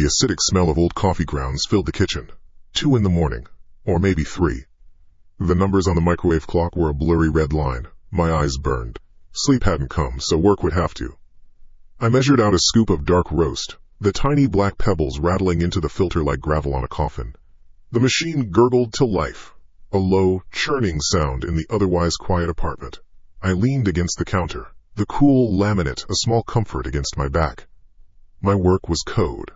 The acidic smell of old coffee grounds filled the kitchen. 2 in the morning, or maybe 3. The numbers on the microwave clock were a blurry red line. My eyes burned. Sleep hadn't come, so work would have to. I measured out a scoop of dark roast, the tiny black pebbles rattling into the filter like gravel on a coffin. The machine gurgled to life, a low, churning sound in the otherwise quiet apartment. I leaned against the counter, the cool laminate a small comfort against my back. My work was code.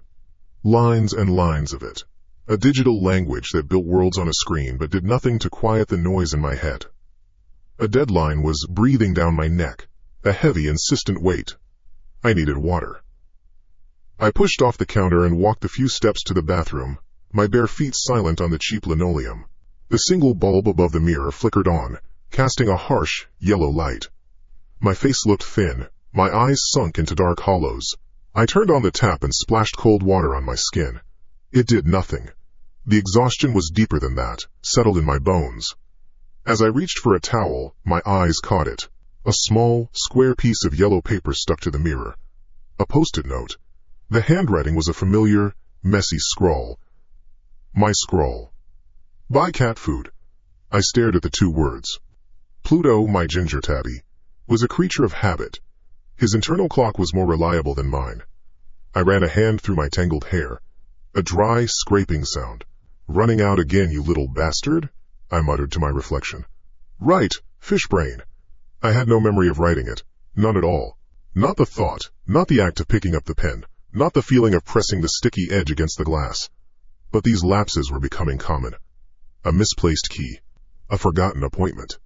Lines and lines of it. A digital language that built worlds on a screen but did nothing to quiet the noise in my head. A deadline was breathing down my neck, a heavy, insistent weight. I needed water. I pushed off the counter and walked the few steps to the bathroom, my bare feet silent on the cheap linoleum. The single bulb above the mirror flickered on, casting a harsh, yellow light. My face looked thin, my eyes sunk into dark hollows. I turned on the tap and splashed cold water on my skin. It did nothing. The exhaustion was deeper than that, settled in my bones. As I reached for a towel, my eyes caught it. A small, square piece of yellow paper stuck to the mirror. A post-it note. The handwriting was a familiar, messy scrawl. My scrawl. Buy cat food. I stared at the 2 words. Pluto, my ginger tabby, was a creature of habit. His internal clock was more reliable than mine. I ran a hand through my tangled hair. A dry, scraping sound. Running out again, you little bastard? I muttered to my reflection. Right, fish brain. I had no memory of writing it. None at all. Not the thought, not the act of picking up the pen, not the feeling of pressing the sticky edge against the glass. But these lapses were becoming common. A misplaced key. A forgotten appointment.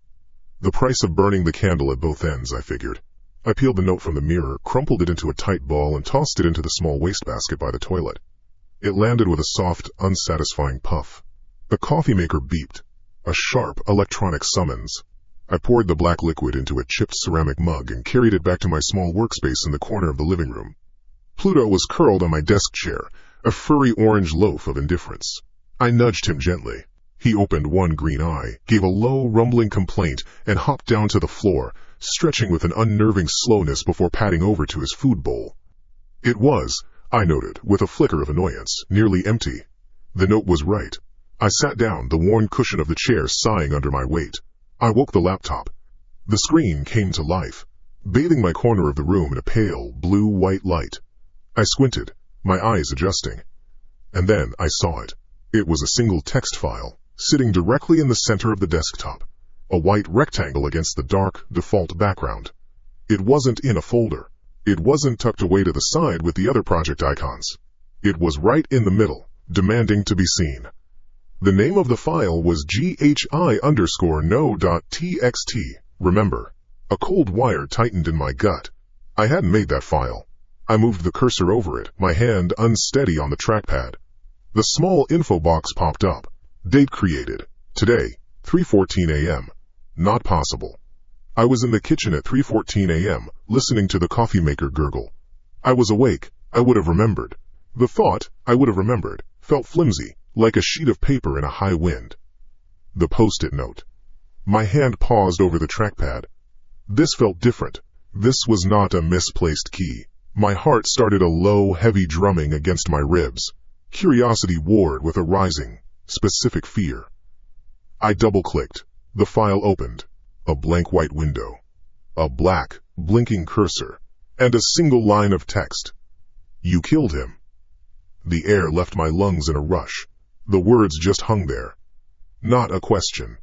The price of burning the candle at both ends, I figured. I peeled the note from the mirror, crumpled it into a tight ball, and tossed it into the small wastebasket by the toilet. It landed with a soft, unsatisfying puff. The coffee maker beeped. A sharp, electronic summons. I poured the black liquid into a chipped ceramic mug and carried it back to my small workspace in the corner of the living room. Pluto was curled on my desk chair, a furry orange loaf of indifference. I nudged him gently. He opened one green eye, gave a low, rumbling complaint, and hopped down to the floor, stretching with an unnerving slowness before padding over to his food bowl. It was, I noted, with a flicker of annoyance, nearly empty. The note was right. I sat down, the worn cushion of the chair sighing under my weight. I woke the laptop. The screen came to life, bathing my corner of the room in a pale, blue-white light. I squinted, my eyes adjusting. And then I saw it. It was a single text file, sitting directly in the center of the desktop, a white rectangle against the dark, default background. It wasn't in a folder. It wasn't tucked away to the side with the other project icons. It was right in the middle, demanding to be seen. The name of the file was GHI_no.txt. Remember, a cold wire tightened in my gut. I hadn't made that file. I moved the cursor over it, my hand unsteady on the trackpad. The small info box popped up. Date created. Today, 3:14 a.m. Not possible. I was in the kitchen at 3:14 a.m., listening to the coffee maker gurgle. I was awake. I would have remembered. The thought, I would have remembered, felt flimsy, like a sheet of paper in a high wind. The post-it note. My hand paused over the trackpad. This felt different. This was not a misplaced key. My heart started a low, heavy drumming against my ribs. Curiosity warred with a rising, specific fear. I double-clicked. The file opened. A blank white window. A black, blinking cursor. And a single line of text. You killed him. The air left my lungs in a rush. The words just hung there. Not a question.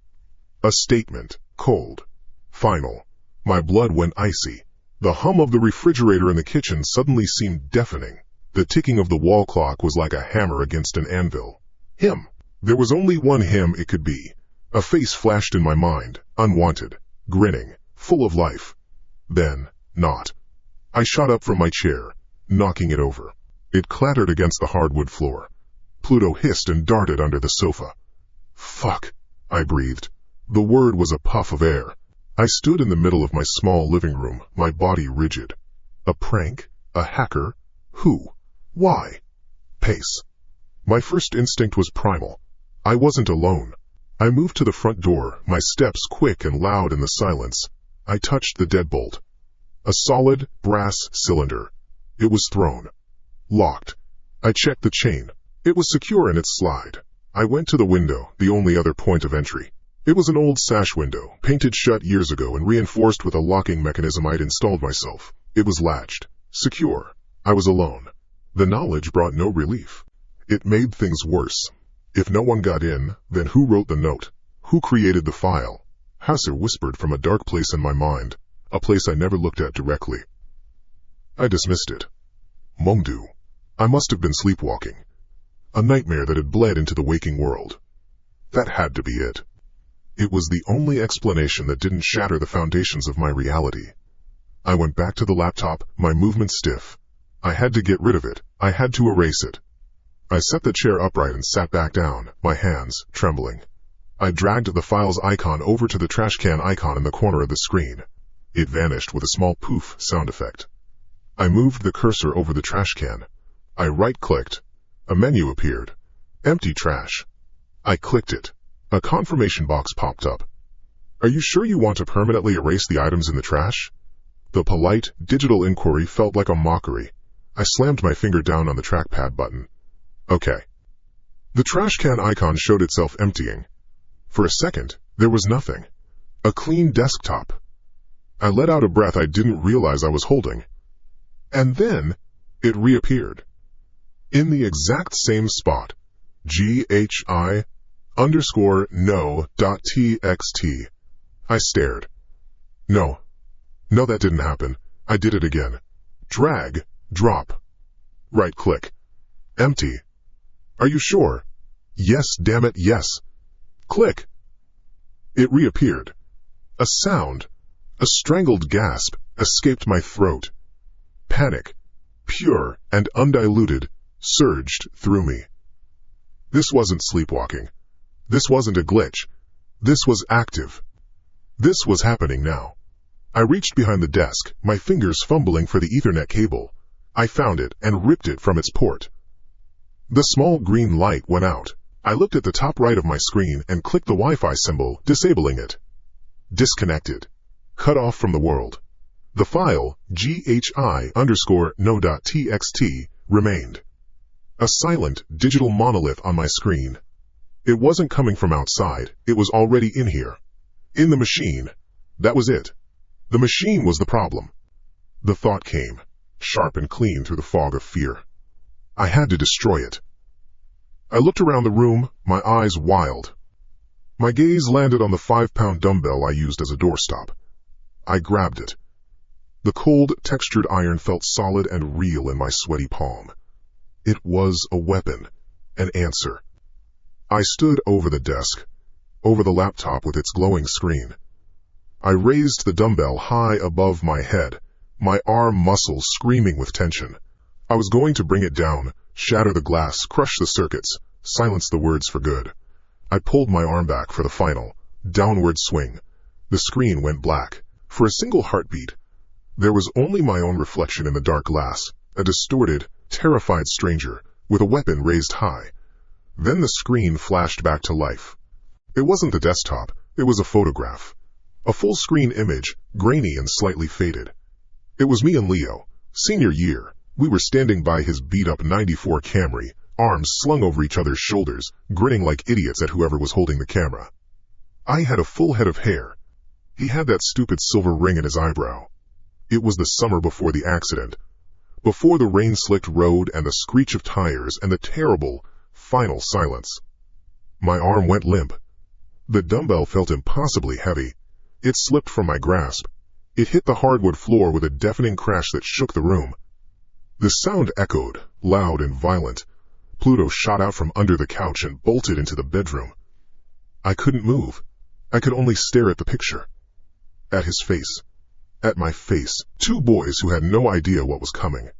A statement, cold. Final. My blood went icy. The hum of the refrigerator in the kitchen suddenly seemed deafening. The ticking of the wall clock was like a hammer against an anvil. Him. There was only one him it could be. A face flashed in my mind, unwanted, grinning, full of life. Then, not. I shot up from my chair, knocking it over. It clattered against the hardwood floor. Pluto hissed and darted under the sofa. Fuck, I breathed. The word was a puff of air. I stood in the middle of my small living room, my body rigid. A prank? A hacker? Who? Why? Pace. My first instinct was primal. I wasn't alone. I moved to the front door, my steps quick and loud in the silence. I touched the deadbolt. A solid, brass cylinder. It was thrown. Locked. I checked the chain. It was secure in its slide. I went to the window, the only other point of entry. It was an old sash window, painted shut years ago and reinforced with a locking mechanism I'd installed myself. It was latched. Secure. I was alone. The knowledge brought no relief. It made things worse. If no one got in, then who wrote the note? Who created the file? Hasser whispered from a dark place in my mind, a place I never looked at directly. I dismissed it. Mengdu. I must have been sleepwalking. A nightmare that had bled into the waking world. That had to be it. It was the only explanation that didn't shatter the foundations of my reality. I went back to the laptop, my movement stiff. I had to get rid of it. I had to erase it. I set the chair upright and sat back down, my hands trembling. I dragged the file's icon over to the trash can icon in the corner of the screen. It vanished with a small poof sound effect. I moved the cursor over the trash can. I right-clicked. A menu appeared. Empty trash. I clicked it. A confirmation box popped up. Are you sure you want to permanently erase the items in the trash? The polite, digital inquiry felt like a mockery. I slammed my finger down on the trackpad button. Okay. The trash can icon showed itself emptying. For a second, there was nothing. A clean desktop. I let out a breath I didn't realize I was holding. And then, it reappeared. In the exact same spot. GHI_no.txt. I stared. No, that didn't happen. I did it again. Drag, drop. Right-click. Empty. Are you sure? Yes, damn it, yes. Click. It reappeared. A sound, a strangled gasp, escaped my throat. Panic, pure and undiluted, surged through me. This wasn't sleepwalking. This wasn't a glitch. This was active. This was happening now. I reached behind the desk, my fingers fumbling for the Ethernet cable. I found it and ripped it from its port. The small green light went out. I looked at the top right of my screen and clicked the Wi-Fi symbol, disabling it. Disconnected. Cut off from the world. The file, GHI_no.txt, remained. A silent, digital monolith on my screen. It wasn't coming from outside. It was already in here. In the machine. That was it. The machine was the problem. The thought came, sharp and clean through the fog of fear. I had to destroy it. I looked around the room, my eyes wild. My gaze landed on the 5-pound dumbbell I used as a doorstop. I grabbed it. The cold, textured iron felt solid and real in my sweaty palm. It was a weapon, an answer. I stood over the desk, over the laptop with its glowing screen. I raised the dumbbell high above my head, my arm muscles screaming with tension. I was going to bring it down, shatter the glass, crush the circuits, silence the words for good. I pulled my arm back for the final, downward swing. The screen went black. For a single heartbeat, there was only my own reflection in the dark glass, a distorted, terrified stranger, with a weapon raised high. Then the screen flashed back to life. It wasn't the desktop, it was a photograph. A full-screen image, grainy and slightly faded. It was me and Leo, senior year. We were standing by his beat-up '94 Camry, arms slung over each other's shoulders, grinning like idiots at whoever was holding the camera. I had a full head of hair. He had that stupid silver ring in his eyebrow. It was the summer before the accident, before the rain-slicked road and the screech of tires and the terrible, final silence. My arm went limp. The dumbbell felt impossibly heavy. It slipped from my grasp. It hit the hardwood floor with a deafening crash that shook the room. The sound echoed, loud and violent. Pluto shot out from under the couch and bolted into the bedroom. I couldn't move. I could only stare at the picture. At his face. At my face. Two boys who had no idea what was coming.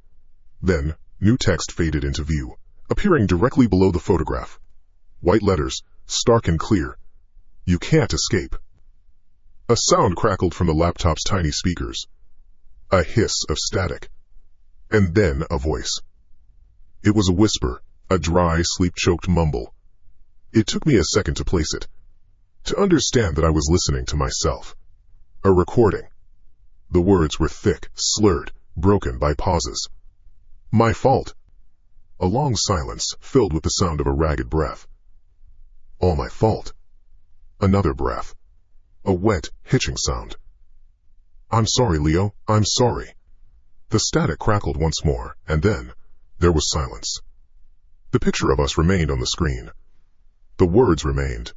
Then, new text faded into view, appearing directly below the photograph. White letters, stark and clear. You can't escape. A sound crackled from the laptop's tiny speakers. A hiss of static. And then a voice. It was a whisper, a dry, sleep-choked mumble. It took me a second to place it, to understand that I was listening to myself. A recording. The words were thick, slurred, broken by pauses. My fault. a long silence filled with the sound of a ragged breath. All my fault. Another breath. A wet, hitching sound. I'm sorry, Leo, I'm sorry. The static crackled once more, and then there was silence. The picture of us remained on the screen. The words remained.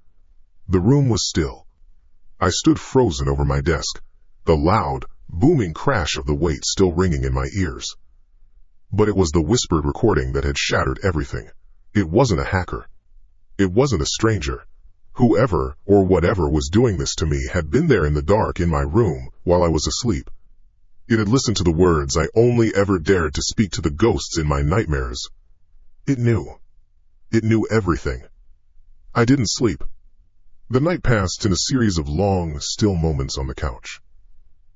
The room was still. I stood frozen over my desk, the loud, booming crash of the weight still ringing in my ears. But it was the whispered recording that had shattered everything. It wasn't a hacker. It wasn't a stranger. Whoever or whatever was doing this to me had been there in the dark in my room while I was asleep. It had listened to the words I only ever dared to speak to the ghosts in my nightmares. It knew. It knew everything. I didn't sleep. The night passed in a series of long, still moments on the couch.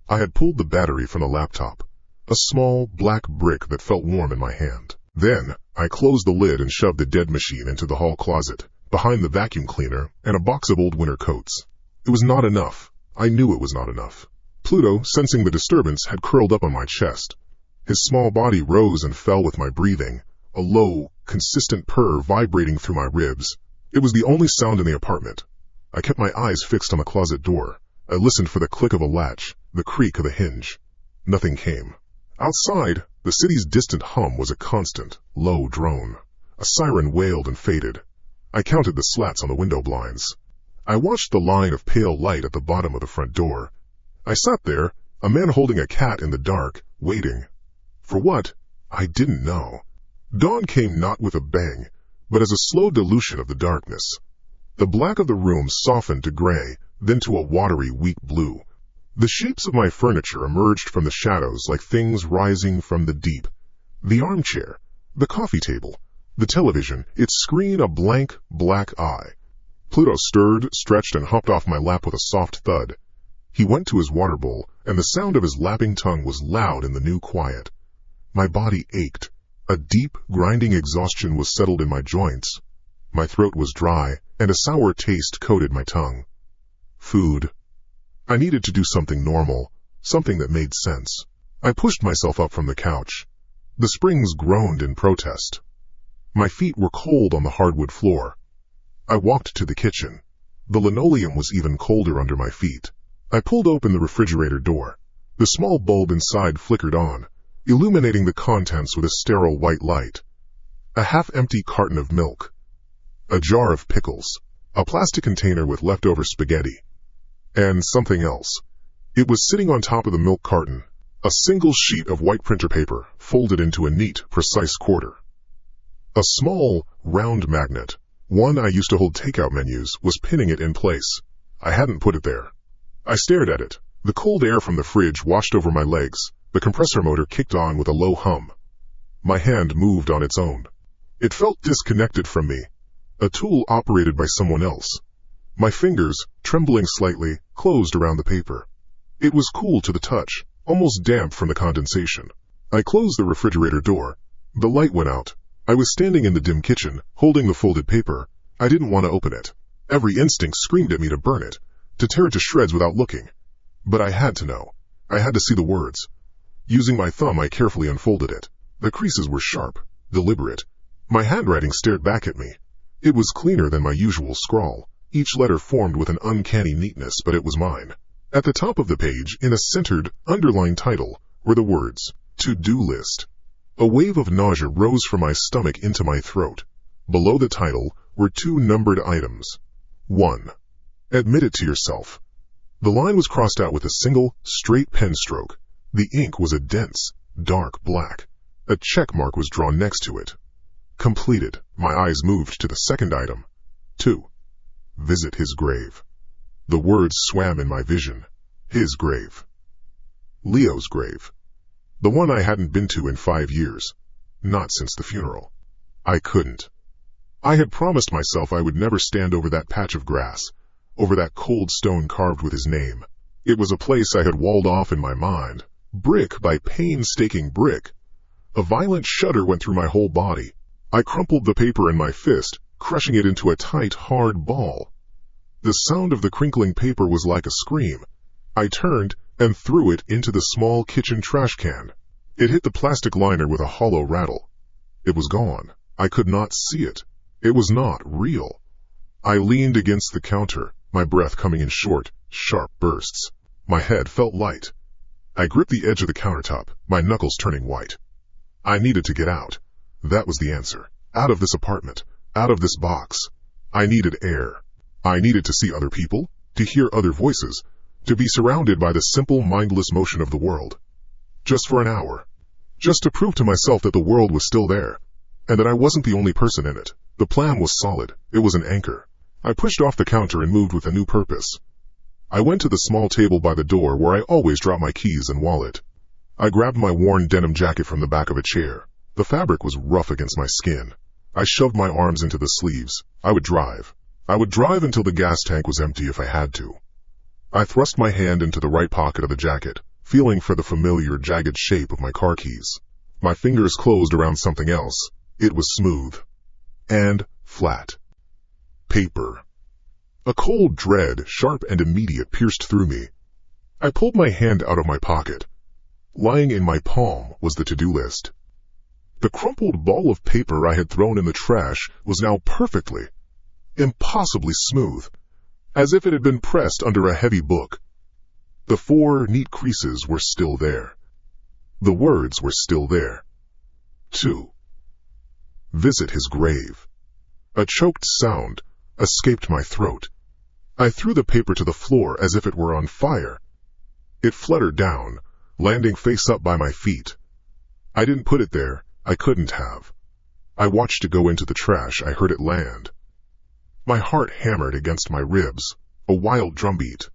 I had pulled the battery from the laptop, a small, black brick that felt warm in my hand. Then, I closed the lid and shoved the dead machine into the hall closet, behind the vacuum cleaner and a box of old winter coats. It was not enough. I knew it was not enough. Pluto, sensing the disturbance, had curled up on my chest. His small body rose and fell with my breathing, a low, consistent purr vibrating through my ribs. It was the only sound in the apartment. I kept my eyes fixed on the closet door. I listened for the click of a latch, the creak of a hinge. Nothing came. Outside, the city's distant hum was a constant, low drone. A siren wailed and faded. I counted the slats on the window blinds. I watched the line of pale light at the bottom of the front door. I sat there, a man holding a cat in the dark, waiting. For what? I didn't know. Dawn came not with a bang, but as a slow dilution of the darkness. The black of the room softened to gray, then to a watery, weak blue. The shapes of my furniture emerged from the shadows like things rising from the deep. The armchair, the coffee table, the television, its screen a blank, black eye. Pluto stirred, stretched, and hopped off my lap with a soft thud. He went to his water bowl, and the sound of his lapping tongue was loud in the new quiet. My body ached. A deep, grinding exhaustion was settled in my joints. My throat was dry, and a sour taste coated my tongue. Food. I needed to do something normal, something that made sense. I pushed myself up from the couch. The springs groaned in protest. My feet were cold on the hardwood floor. I walked to the kitchen. The linoleum was even colder under my feet. I pulled open the refrigerator door. The small bulb inside flickered on, illuminating the contents with a sterile white light. A half-empty carton of milk. A jar of pickles. A plastic container with leftover spaghetti. And something else. It was sitting on top of the milk carton, a single sheet of white printer paper folded into a neat, precise quarter. A small, round magnet, one I used to hold takeout menus, was pinning it in place. I hadn't put it there. I stared at it. The cold air from the fridge washed over my legs. The compressor motor kicked on with a low hum. My hand moved on its own. It felt disconnected from me, a tool operated by someone else. My fingers, trembling slightly, closed around the paper. It was cool to the touch, almost damp from the condensation. I closed the refrigerator door. The light went out. I was standing in the dim kitchen, holding the folded paper. I didn't want to open it. Every instinct screamed at me to burn it, to tear it to shreds without looking. But I had to know. I had to see the words. Using my thumb, I carefully unfolded it. The creases were sharp, deliberate. My handwriting stared back at me. It was cleaner than my usual scrawl. Each letter formed with an uncanny neatness, but it was mine. At the top of the page, in a centered, underlined title, were the words, "To-Do List." A wave of nausea rose from my stomach into my throat. Below the title were two numbered items. 1. Admit it to yourself. The line was crossed out with a single, straight pen stroke. The ink was a dense, dark black. A check mark was drawn next to it. Completed. My eyes moved to the second item. 2. Visit his grave. The words swam in my vision. His grave. Leo's grave. The one I hadn't been to in 5 years. Not since the funeral. I couldn't. I had promised myself I would never stand over that patch of grass, over that cold stone carved with his name. It was a place I had walled off in my mind, brick by painstaking brick. A violent shudder went through my whole body. I crumpled the paper in my fist, crushing it into a tight, hard ball. The sound of the crinkling paper was like a scream. I turned and threw it into the small kitchen trash can. It hit the plastic liner with a hollow rattle. It was gone. I could not see it. It was not real. I leaned against the counter, my breath coming in short, sharp bursts. My head felt light. I gripped the edge of the countertop, my knuckles turning white. I needed to get out. That was the answer. Out of this apartment. Out of this box. I needed air. I needed to see other people, to hear other voices, to be surrounded by the simple, mindless motion of the world. Just for an hour. Just to prove to myself that the world was still there, and that I wasn't the only person in it. The plan was solid. It was an anchor. I pushed off the counter and moved with a new purpose. I went to the small table by the door where I always drop my keys and wallet. I grabbed my worn denim jacket from the back of a chair. The fabric was rough against my skin. I shoved my arms into the sleeves. I would drive. I would drive until the gas tank was empty if I had to. I thrust my hand into the right pocket of the jacket, feeling for the familiar jagged shape of my car keys. My fingers closed around something else. It was smooth. And flat. Paper. A cold dread, sharp and immediate, pierced through me. I pulled my hand out of my pocket. Lying in my palm was the to-do list. The crumpled ball of paper I had thrown in the trash was now perfectly, impossibly smooth, as if it had been pressed under a heavy book. The 4 neat creases were still there. The words were still there. 2. Visit his grave. A choked sound escaped my throat. I threw the paper to the floor as if it were on fire. It fluttered down, landing face up by my feet. I didn't put it there. I couldn't have. I watched it go into the trash. I heard it land. My heart hammered against my ribs, a wild drumbeat.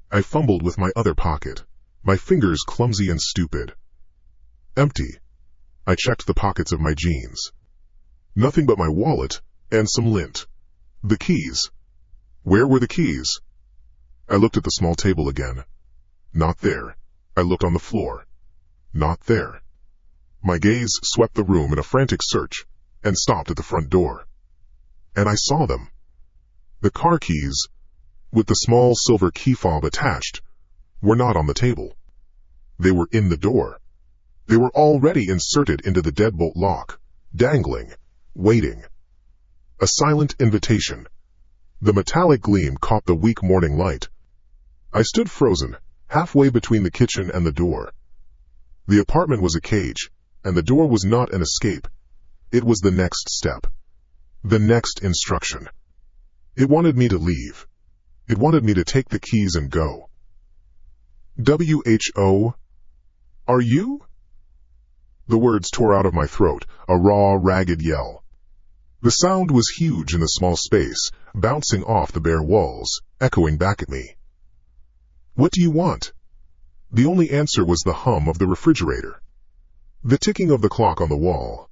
I fumbled with my other pocket, my fingers clumsy and stupid. Empty. I checked the pockets of my jeans. Nothing but my wallet and some lint. The keys. Where were the keys? I looked at the small table again. Not there. I looked on the floor. Not there. My gaze swept the room in a frantic search and stopped at the front door. And I saw them. The car keys, with the small silver key fob attached, were not on the table. They were in the door. They were already inserted into the deadbolt lock, dangling, waiting. A silent invitation. The metallic gleam caught the weak morning light. I stood frozen, halfway between the kitchen and the door. The apartment was a cage, and the door was not an escape. It was the next step. The next instruction. It wanted me to leave. It wanted me to take the keys and go. WHO? Are you? The words tore out of my throat, a raw, ragged yell. The sound was huge in the small space, bouncing off the bare walls, echoing back at me. What do you want? The only answer was the hum of the refrigerator. The ticking of the clock on the wall.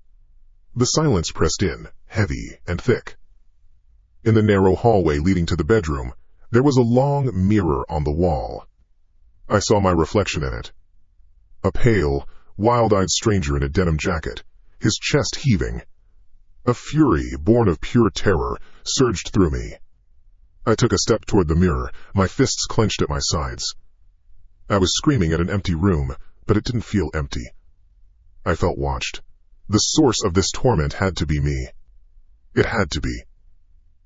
The silence pressed in, heavy and thick. In the narrow hallway leading to the bedroom, there was a long mirror on the wall. I saw my reflection in it. A pale, wild-eyed stranger in a denim jacket, his chest heaving. A fury, born of pure terror, surged through me. I took a step toward the mirror, my fists clenched at my sides. I was screaming at an empty room, but it didn't feel empty. I felt watched. The source of this torment had to be me. It had to be.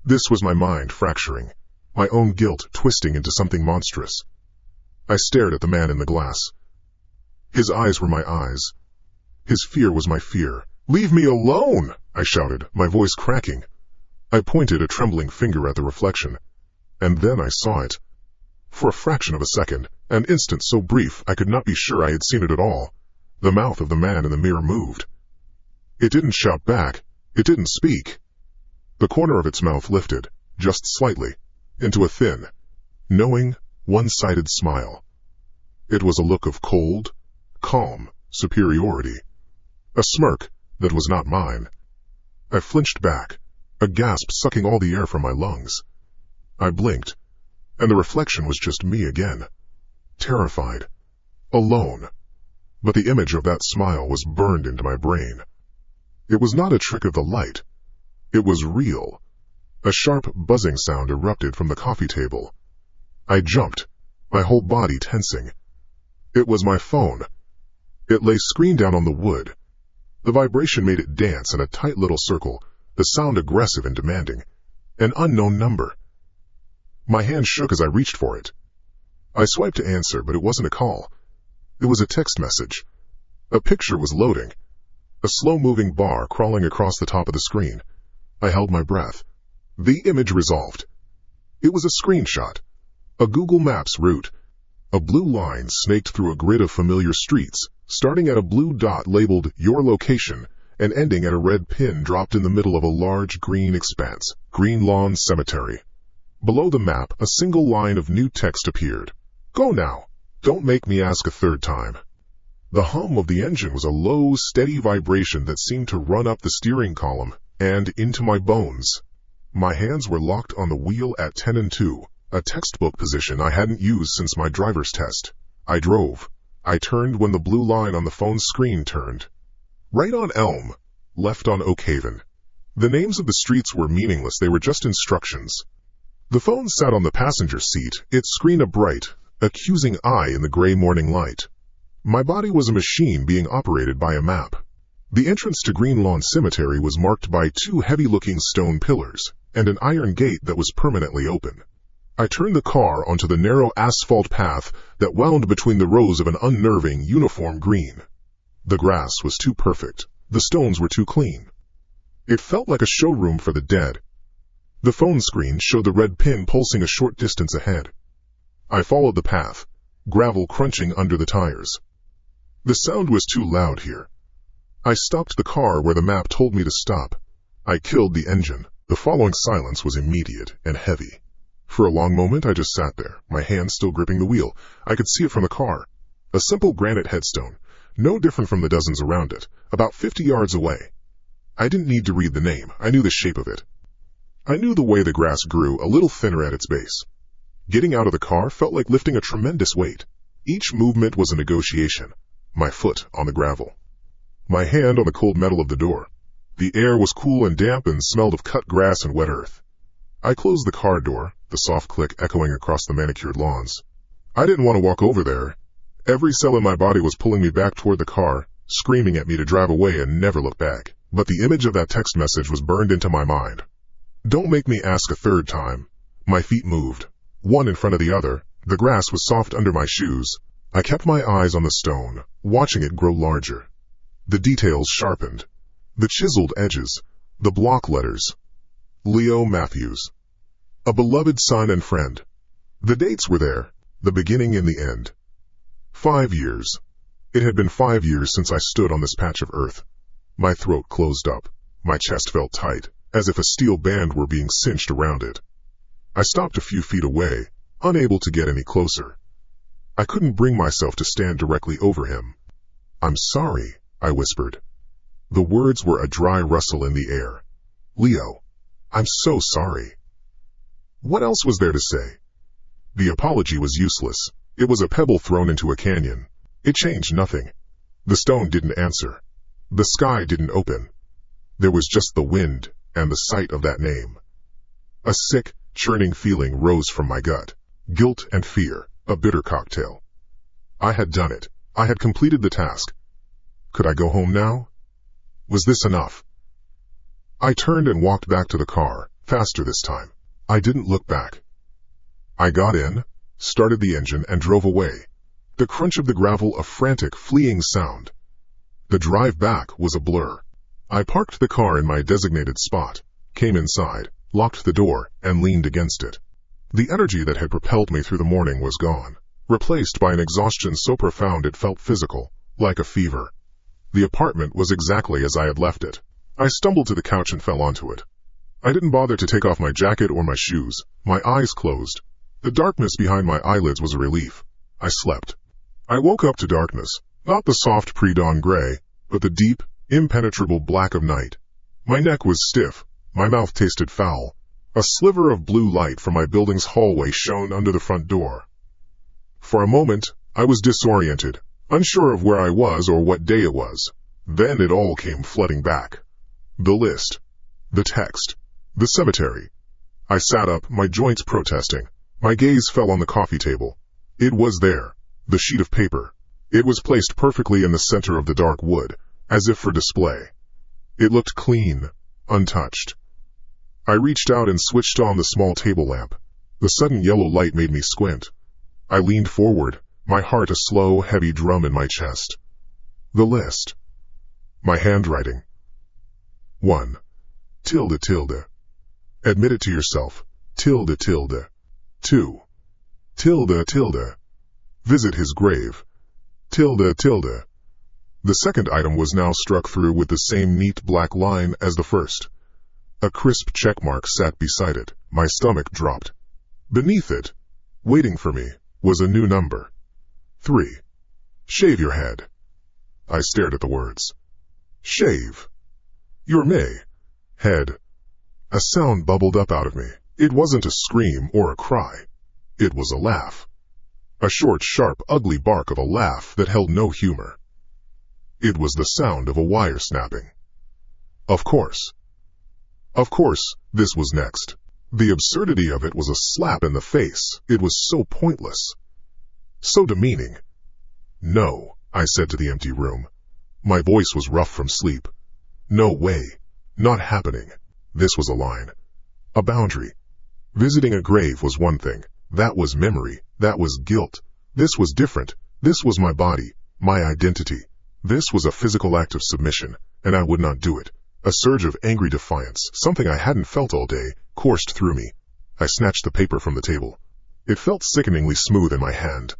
This was my mind fracturing, my own guilt twisting into something monstrous. I stared at the man in the glass. His eyes were my eyes. His fear was my fear. "Leave me alone!" I shouted, my voice cracking. I pointed a trembling finger at the reflection, and then I saw it. For a fraction of a second, an instant so brief I could not be sure I had seen it at all, the mouth of the man in the mirror moved. It didn't shout back. It didn't speak. The corner of its mouth lifted, just slightly, into a thin, knowing, one-sided smile. It was a look of cold, calm superiority. A smirk that was not mine. I flinched back, a gasp sucking all the air from my lungs. I blinked, and the reflection was just me again. Terrified. Alone. But the image of that smile was burned into my brain. It was not a trick of the light. It was real. A sharp buzzing sound erupted from the coffee table. I jumped, my whole body tensing. It was my phone. It lay screen down on the wood. The vibration made it dance in a tight little circle, the sound aggressive and demanding. An unknown number. My hand shook as I reached for it. I swiped to answer, but it wasn't a call. It was a text message. A picture was loading. A slow-moving bar crawling across the top of the screen. I held my breath. The image resolved. It was a screenshot. A Google Maps route. A blue line snaked through a grid of familiar streets, starting at a blue dot labeled Your Location and ending at a red pin dropped in the middle of a large green expanse, Green Lawn Cemetery. Below the map, a single line of new text appeared. Go now. Don't make me ask a third time. The hum of the engine was a low, steady vibration that seemed to run up the steering column and into my bones. My hands were locked on the wheel at 10 and 2, a textbook position I hadn't used since my driver's test. I drove. I turned when the blue line on the phone's screen turned. Right on Elm, left on Oak Haven. The names of the streets were meaningless, they were just instructions. The phone sat on the passenger seat, its screen a bright, accusing eye in the gray morning light. My body was a machine being operated by a map. The entrance to Green Lawn Cemetery was marked by 2 heavy-looking stone pillars and an iron gate that was permanently open. I turned the car onto the narrow asphalt path that wound between the rows of an unnerving, uniform green. The grass was too perfect. The stones were too clean. It felt like a showroom for the dead. The phone screen showed the red pin pulsing a short distance ahead. I followed the path, gravel crunching under the tires. The sound was too loud here. I stopped the car where the map told me to stop. I killed the engine. The following silence was immediate and heavy. For a long moment I just sat there, my hand still gripping the wheel. I could see it from the car. A simple granite headstone, no different from the dozens around it, about 50 yards away. I didn't need to read the name, I knew the shape of it. I knew the way the grass grew, a little thinner at its base. Getting out of the car felt like lifting a tremendous weight. Each movement was a negotiation. My foot on the gravel. My hand on the cold metal of the door. The air was cool and damp and smelled of cut grass and wet earth. I closed the car door, the soft click echoing across the manicured lawns. I didn't want to walk over there. Every cell in my body was pulling me back toward the car, screaming at me to drive away and never look back. But the image of that text message was burned into my mind. Don't make me ask a third time. My feet moved, one in front of the other. The grass was soft under my shoes. I kept my eyes on the stone, watching it grow larger. The details sharpened. The chiseled edges. The block letters. Leo Matthews. A beloved son and friend. The dates were there, the beginning and the end. 5 years. It had been 5 years since I stood on this patch of earth. My throat closed up. My chest felt tight, as if a steel band were being cinched around it. I stopped a few feet away, unable to get any closer. I couldn't bring myself to stand directly over him. I'm sorry, I whispered. The words were a dry rustle in the air. Leo, I'm so sorry. What else was there to say? The apology was useless. It was a pebble thrown into a canyon. It changed nothing. The stone didn't answer. The sky didn't open. There was just the wind and the sight of that name. A sick, churning feeling rose from my gut. Guilt and fear, a bitter cocktail. I had done it. I had completed the task. Could I go home now? Was this enough? I turned and walked back to the car, faster this time. I didn't look back. I got in, started the engine, and drove away. The crunch of the gravel a frantic, fleeing sound. The drive back was a blur. I parked the car in my designated spot, came inside, locked the door, and leaned against it. The energy that had propelled me through the morning was gone, replaced by an exhaustion so profound it felt physical, like a fever. The apartment was exactly as I had left it. I stumbled to the couch and fell onto it. I didn't bother to take off my jacket or my shoes. My eyes closed. The darkness behind my eyelids was a relief. I slept. I woke up to darkness, not the soft pre-dawn gray, but the deep, impenetrable black of night. My neck was stiff. My mouth tasted foul. A sliver of blue light from my building's hallway shone under the front door. For a moment, I was disoriented, unsure of where I was or what day it was. Then it all came flooding back. The list. The text. The cemetery. I sat up, my joints protesting. My gaze fell on the coffee table. It was there. The sheet of paper. It was placed perfectly in the center of the dark wood, as if for display. It looked clean, untouched. I reached out and switched on the small table lamp. The sudden yellow light made me squint. I leaned forward, my heart a slow, heavy drum in my chest. The list. My handwriting. 1. Tilde tilde. Admit it to yourself. Tilde tilde. 2. Tilde tilde. Visit his grave. Tilde tilde. The second item was now struck through with the same neat black line as the first. A crisp checkmark sat beside it. My stomach dropped. Beneath it, waiting for me, was a new number. 3. Shave your head. I stared at the words. Shave. Your May. Head. A sound bubbled up out of me. It wasn't a scream or a cry. It was a laugh. A short, sharp, ugly bark of a laugh that held no humor. It was the sound of a wire snapping. Of course, this was next. The absurdity of it was a slap in the face. It was so pointless. So demeaning. No, I said to the empty room. My voice was rough from sleep. No way. Not happening. This was a line. A boundary. Visiting a grave was one thing. That was memory. That was guilt. This was different. This was my body, my identity. This was a physical act of submission, and I would not do it. A surge of angry defiance, something I hadn't felt all day, coursed through me. I snatched the paper from the table. It felt sickeningly smooth in my hand.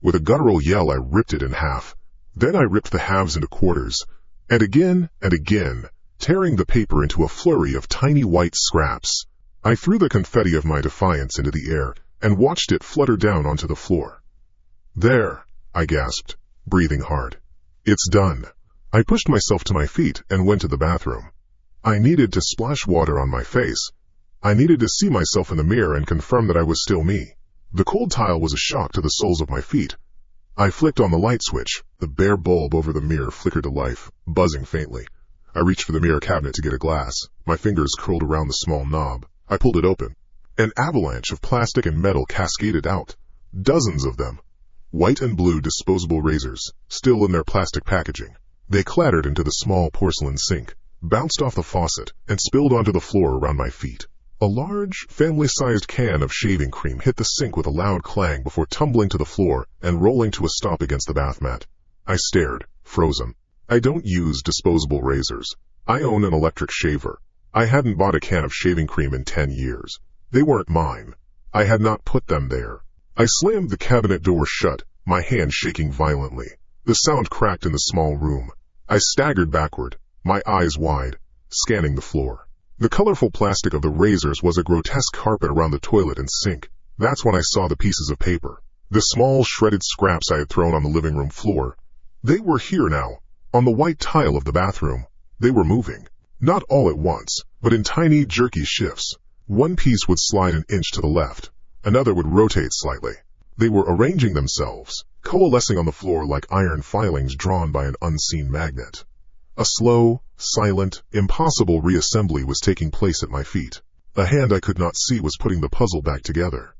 With a guttural yell, I ripped it in half. Then I ripped the halves into quarters, and again, tearing the paper into a flurry of tiny white scraps. I threw the confetti of my defiance into the air and watched it flutter down onto the floor. There, I gasped, breathing hard. It's done. I pushed myself to my feet and went to the bathroom. I needed to splash water on my face. I needed to see myself in the mirror and confirm that I was still me. The cold tile was a shock to the soles of my feet. I flicked on the light switch. The bare bulb over the mirror flickered to life, buzzing faintly. I reached for the mirror cabinet to get a glass. My fingers curled around the small knob. I pulled it open. An avalanche of plastic and metal cascaded out. Dozens of them. White and blue disposable razors, still in their plastic packaging. They clattered into the small porcelain sink, bounced off the faucet, and spilled onto the floor around my feet. A large, family-sized can of shaving cream hit the sink with a loud clang before tumbling to the floor and rolling to a stop against the bath mat. I stared, frozen. I don't use disposable razors. I own an electric shaver. I hadn't bought a can of shaving cream in 10 years. They weren't mine. I had not put them there. I slammed the cabinet door shut, my hand shaking violently. The sound cracked in the small room. I staggered backward, my eyes wide, scanning the floor. The colorful plastic of the razors was a grotesque carpet around the toilet and sink. That's when I saw the pieces of paper. The small shredded scraps I had thrown on the living room floor. They were here now, on the white tile of the bathroom. They were moving. Not all at once, but in tiny, jerky shifts. One piece would slide an inch to the left. Another would rotate slightly. They were arranging themselves, coalescing on the floor like iron filings drawn by an unseen magnet. A slow, silent, impossible reassembly was taking place at my feet. A hand I could not see was putting the puzzle back together.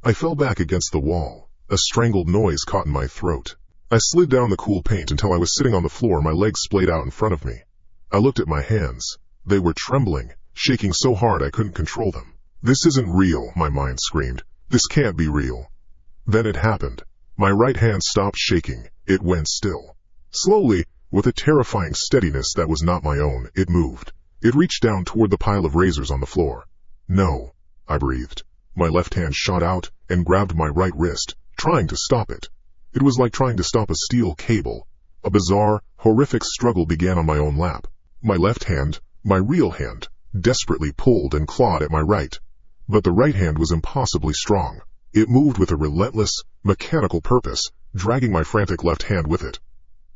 I fell back against the wall. A strangled noise caught in my throat. I slid down the cool paint until I was sitting on the floor, my legs splayed out in front of me. I looked at my hands. They were trembling, shaking so hard I couldn't control them. This isn't real, my mind screamed. This can't be real. Then it happened. My right hand stopped shaking. It went still. Slowly, with a terrifying steadiness that was not my own, it moved. It reached down toward the pile of razors on the floor. No, I breathed. My left hand shot out and grabbed my right wrist, trying to stop it. It was like trying to stop a steel cable. A bizarre, horrific struggle began on my own lap. My left hand, my real hand, desperately pulled and clawed at my right. But the right hand was impossibly strong. It moved with a relentless, mechanical purpose, dragging my frantic left hand with it.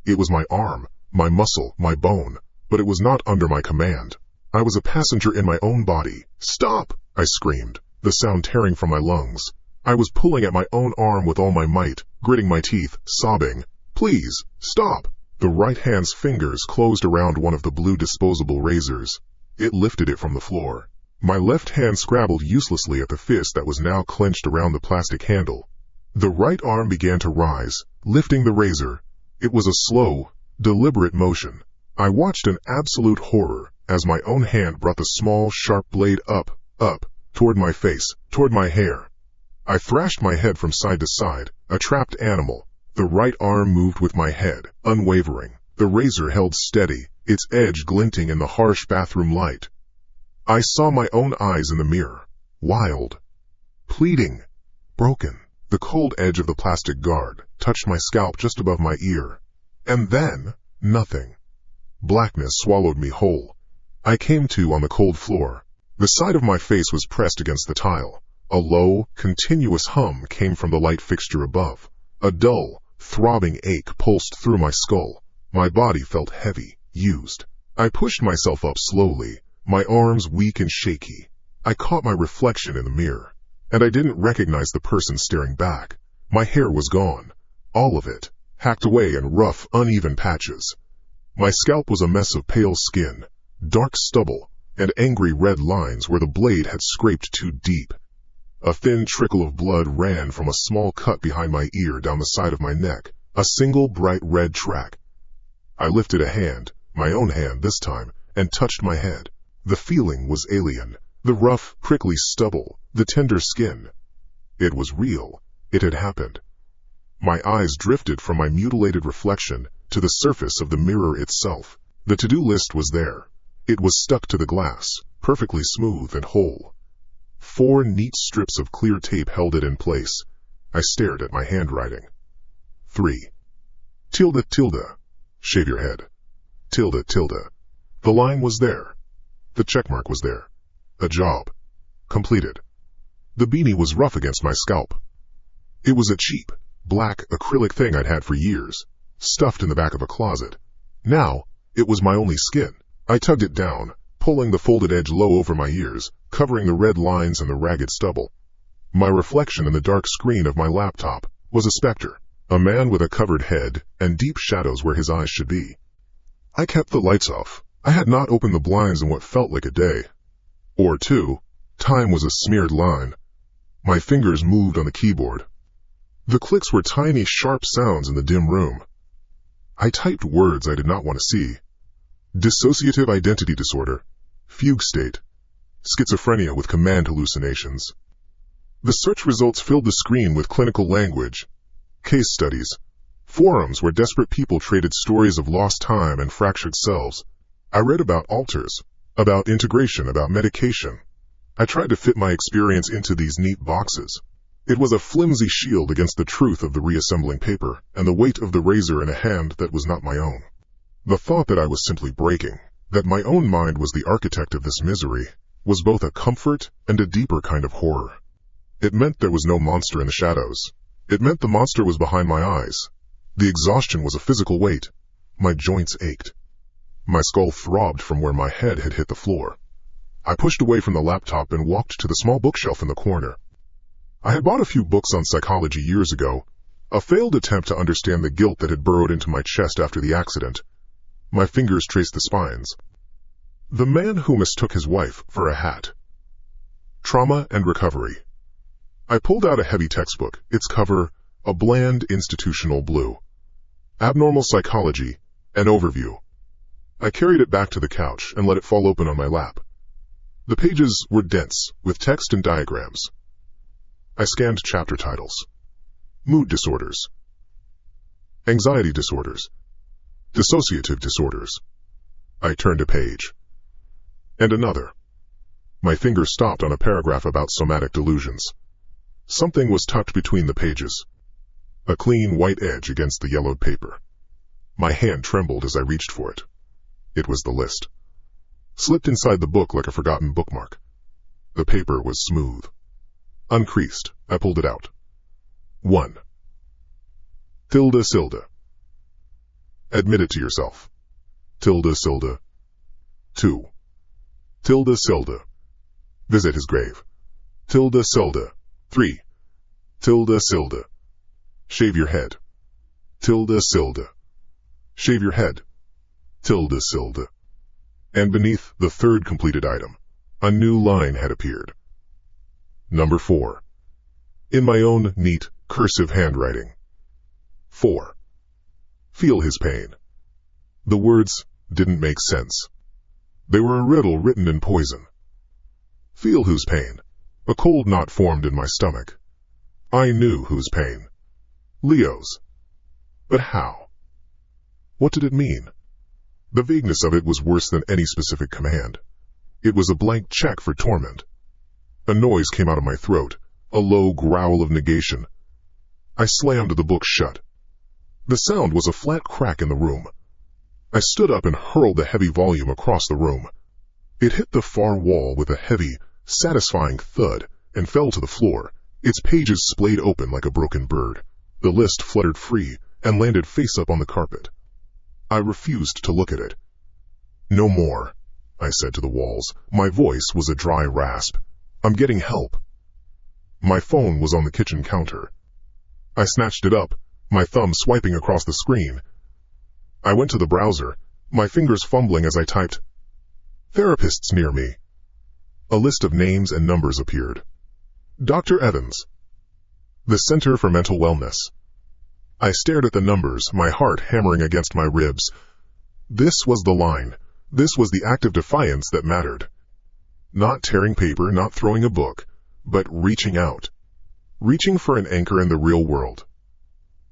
It was my arm, my muscle, my bone, but it was not under my command. I was a passenger in my own body. Stop! I screamed, the sound tearing from my lungs. I was pulling at my own arm with all my might, gritting my teeth, sobbing. Please, stop! The right hand's fingers closed around one of the blue disposable razors. It lifted it from the floor. My left hand scrabbled uselessly at the fist that was now clenched around the plastic handle. The right arm began to rise, lifting the razor. It was a slow, deliberate motion. I watched in absolute horror as my own hand brought the small, sharp blade up, toward my face, toward my hair. I thrashed my head from side to side, a trapped animal. The right arm moved with my head, unwavering. The razor held steady, its edge glinting in the harsh bathroom light. I saw my own eyes in the mirror, wild, pleading, broken. The cold edge of the plastic guard touched my scalp just above my ear. And then, nothing. Blackness swallowed me whole. I came to on the cold floor. The side of my face was pressed against the tile. A low, continuous hum came from the light fixture above. A dull, throbbing ache pulsed through my skull. My body felt heavy, used. I pushed myself up slowly, my arms weak and shaky. I caught my reflection in the mirror, and I didn't recognize the person staring back. My hair was gone, all of it, hacked away in rough, uneven patches. My scalp was a mess of pale skin, dark stubble, and angry red lines where the blade had scraped too deep. A thin trickle of blood ran from a small cut behind my ear down the side of my neck, a single bright red track. I lifted a hand, my own hand this time, and touched my head. The feeling was alien. The rough, prickly stubble, the tender skin. It was real. It had happened. My eyes drifted from my mutilated reflection to the surface of the mirror itself. The to-do list was there. It was stuck to the glass, perfectly smooth and whole. 4 neat strips of clear tape held it in place. I stared at my handwriting. 3. Tilde. Shave your head. Tilde. The line was there. The checkmark was there. A job. Completed. The beanie was rough against my scalp. It was a cheap, black acrylic thing I'd had for years, stuffed in the back of a closet. Now, it was my only skin. I tugged it down, pulling the folded edge low over my ears, covering the red lines and the ragged stubble. My reflection in the dark screen of my laptop was a specter, a man with a covered head and deep shadows where his eyes should be. I kept the lights off. I had not opened the blinds in what felt like a day. Or 2. Time was a smeared line. My fingers moved on the keyboard. The clicks were tiny, sharp sounds in the dim room. I typed words I did not want to see. Dissociative identity disorder, fugue state, schizophrenia with command hallucinations. The search results filled the screen with clinical language, case studies, forums where desperate people traded stories of lost time and fractured selves. I read about alters, about integration, about medication. I tried to fit my experience into these neat boxes. It was a flimsy shield against the truth of the reassembling paper and the weight of the razor in a hand that was not my own. The thought that I was simply breaking, that my own mind was the architect of this misery, was both a comfort and a deeper kind of horror. It meant there was no monster in the shadows. It meant the monster was behind my eyes. The exhaustion was a physical weight. My joints ached. My skull throbbed from where my head had hit the floor. I pushed away from the laptop and walked to the small bookshelf in the corner. I had bought a few books on psychology years ago, a failed attempt to understand the guilt that had burrowed into my chest after the accident. My fingers traced the spines. The Man Who Mistook His Wife for a Hat. Trauma and Recovery. I pulled out a heavy textbook, its cover, a bland institutional blue. Abnormal Psychology, an overview. I carried it back to the couch and let it fall open on my lap. The pages were dense, with text and diagrams. I scanned chapter titles. Mood disorders. Anxiety disorders. Dissociative disorders. I turned a page. And another. My finger stopped on a paragraph about somatic delusions. Something was tucked between the pages. A clean white edge against the yellowed paper. My hand trembled as I reached for it. It was the list. Slipped inside the book like a forgotten bookmark. The paper was smooth. Uncreased, I pulled it out. 1. Tilde. Admit it to yourself. Tilde. 2. Tilde. Visit his grave. Tilde. 3. Tilde. Shave your head. Tilde. Shave your head. Tilde. And beneath the third completed item, a new line had appeared. Number 4. In my own neat, cursive handwriting. 4. Feel his pain. The words didn't make sense. They were a riddle written in poison. Feel whose pain? A cold knot formed in my stomach. I knew whose pain. Leo's. But how? What did it mean? The vagueness of it was worse than any specific command. It was a blank check for torment. A noise came out of my throat, a low growl of negation. I slammed the book shut. The sound was a flat crack in the room. I stood up and hurled the heavy volume across the room. It hit the far wall with a heavy, satisfying thud and fell to the floor, its pages splayed open like a broken bird. The list fluttered free and landed face up on the carpet. I refused to look at it. No more, I said to the walls. My voice was a dry rasp. I'm getting help. My phone was on the kitchen counter. I snatched it up, my thumb swiping across the screen. I went to the browser, my fingers fumbling as I typed, "Therapists near me." A list of names and numbers appeared. Dr. Evans. The Center for Mental Wellness. I stared at the numbers, my heart hammering against my ribs. This was the line. This was the act of defiance that mattered. Not tearing paper, not throwing a book, but reaching out. Reaching for an anchor in the real world.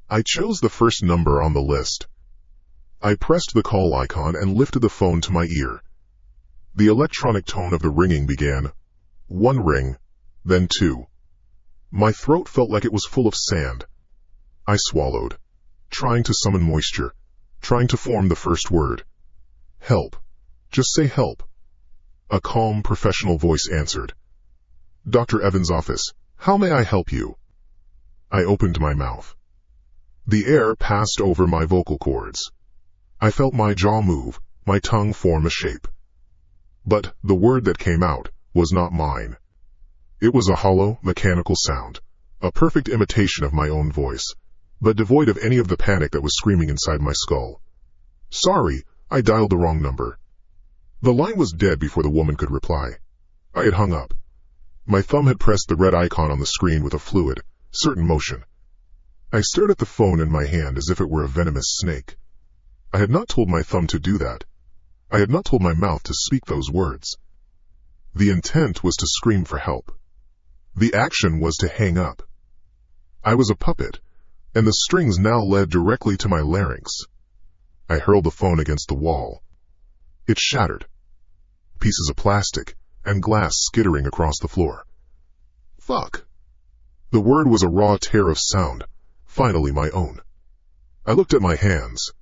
I chose the first number on the list. I pressed the call icon and lifted the phone to my ear. The electronic tone of the ringing began. One ring, then two. My throat felt like it was full of sand. I swallowed, trying to summon moisture, trying to form the first word. Help. Just say help. A calm, professional voice answered. Dr. Evans' office. How may I help you? I opened my mouth. The air passed over my vocal cords. I felt my jaw move, my tongue form a shape. But the word that came out was not mine. It was a hollow, mechanical sound, a perfect imitation of my own voice, but devoid of any of the panic that was screaming inside my skull. Sorry, I dialed the wrong number. The line was dead before the woman could reply. I had hung up. My thumb had pressed the red icon on the screen with a fluid, certain motion. I stared at the phone in my hand as if it were a venomous snake. I had not told my thumb to do that. I had not told my mouth to speak those words. The intent was to scream for help. The action was to hang up. I was a puppet, and the strings now led directly to my larynx. I hurled the phone against the wall. It shattered. Pieces of plastic and glass skittering across the floor. Fuck. The word was a raw tear of sound, finally my own. I looked at my hands,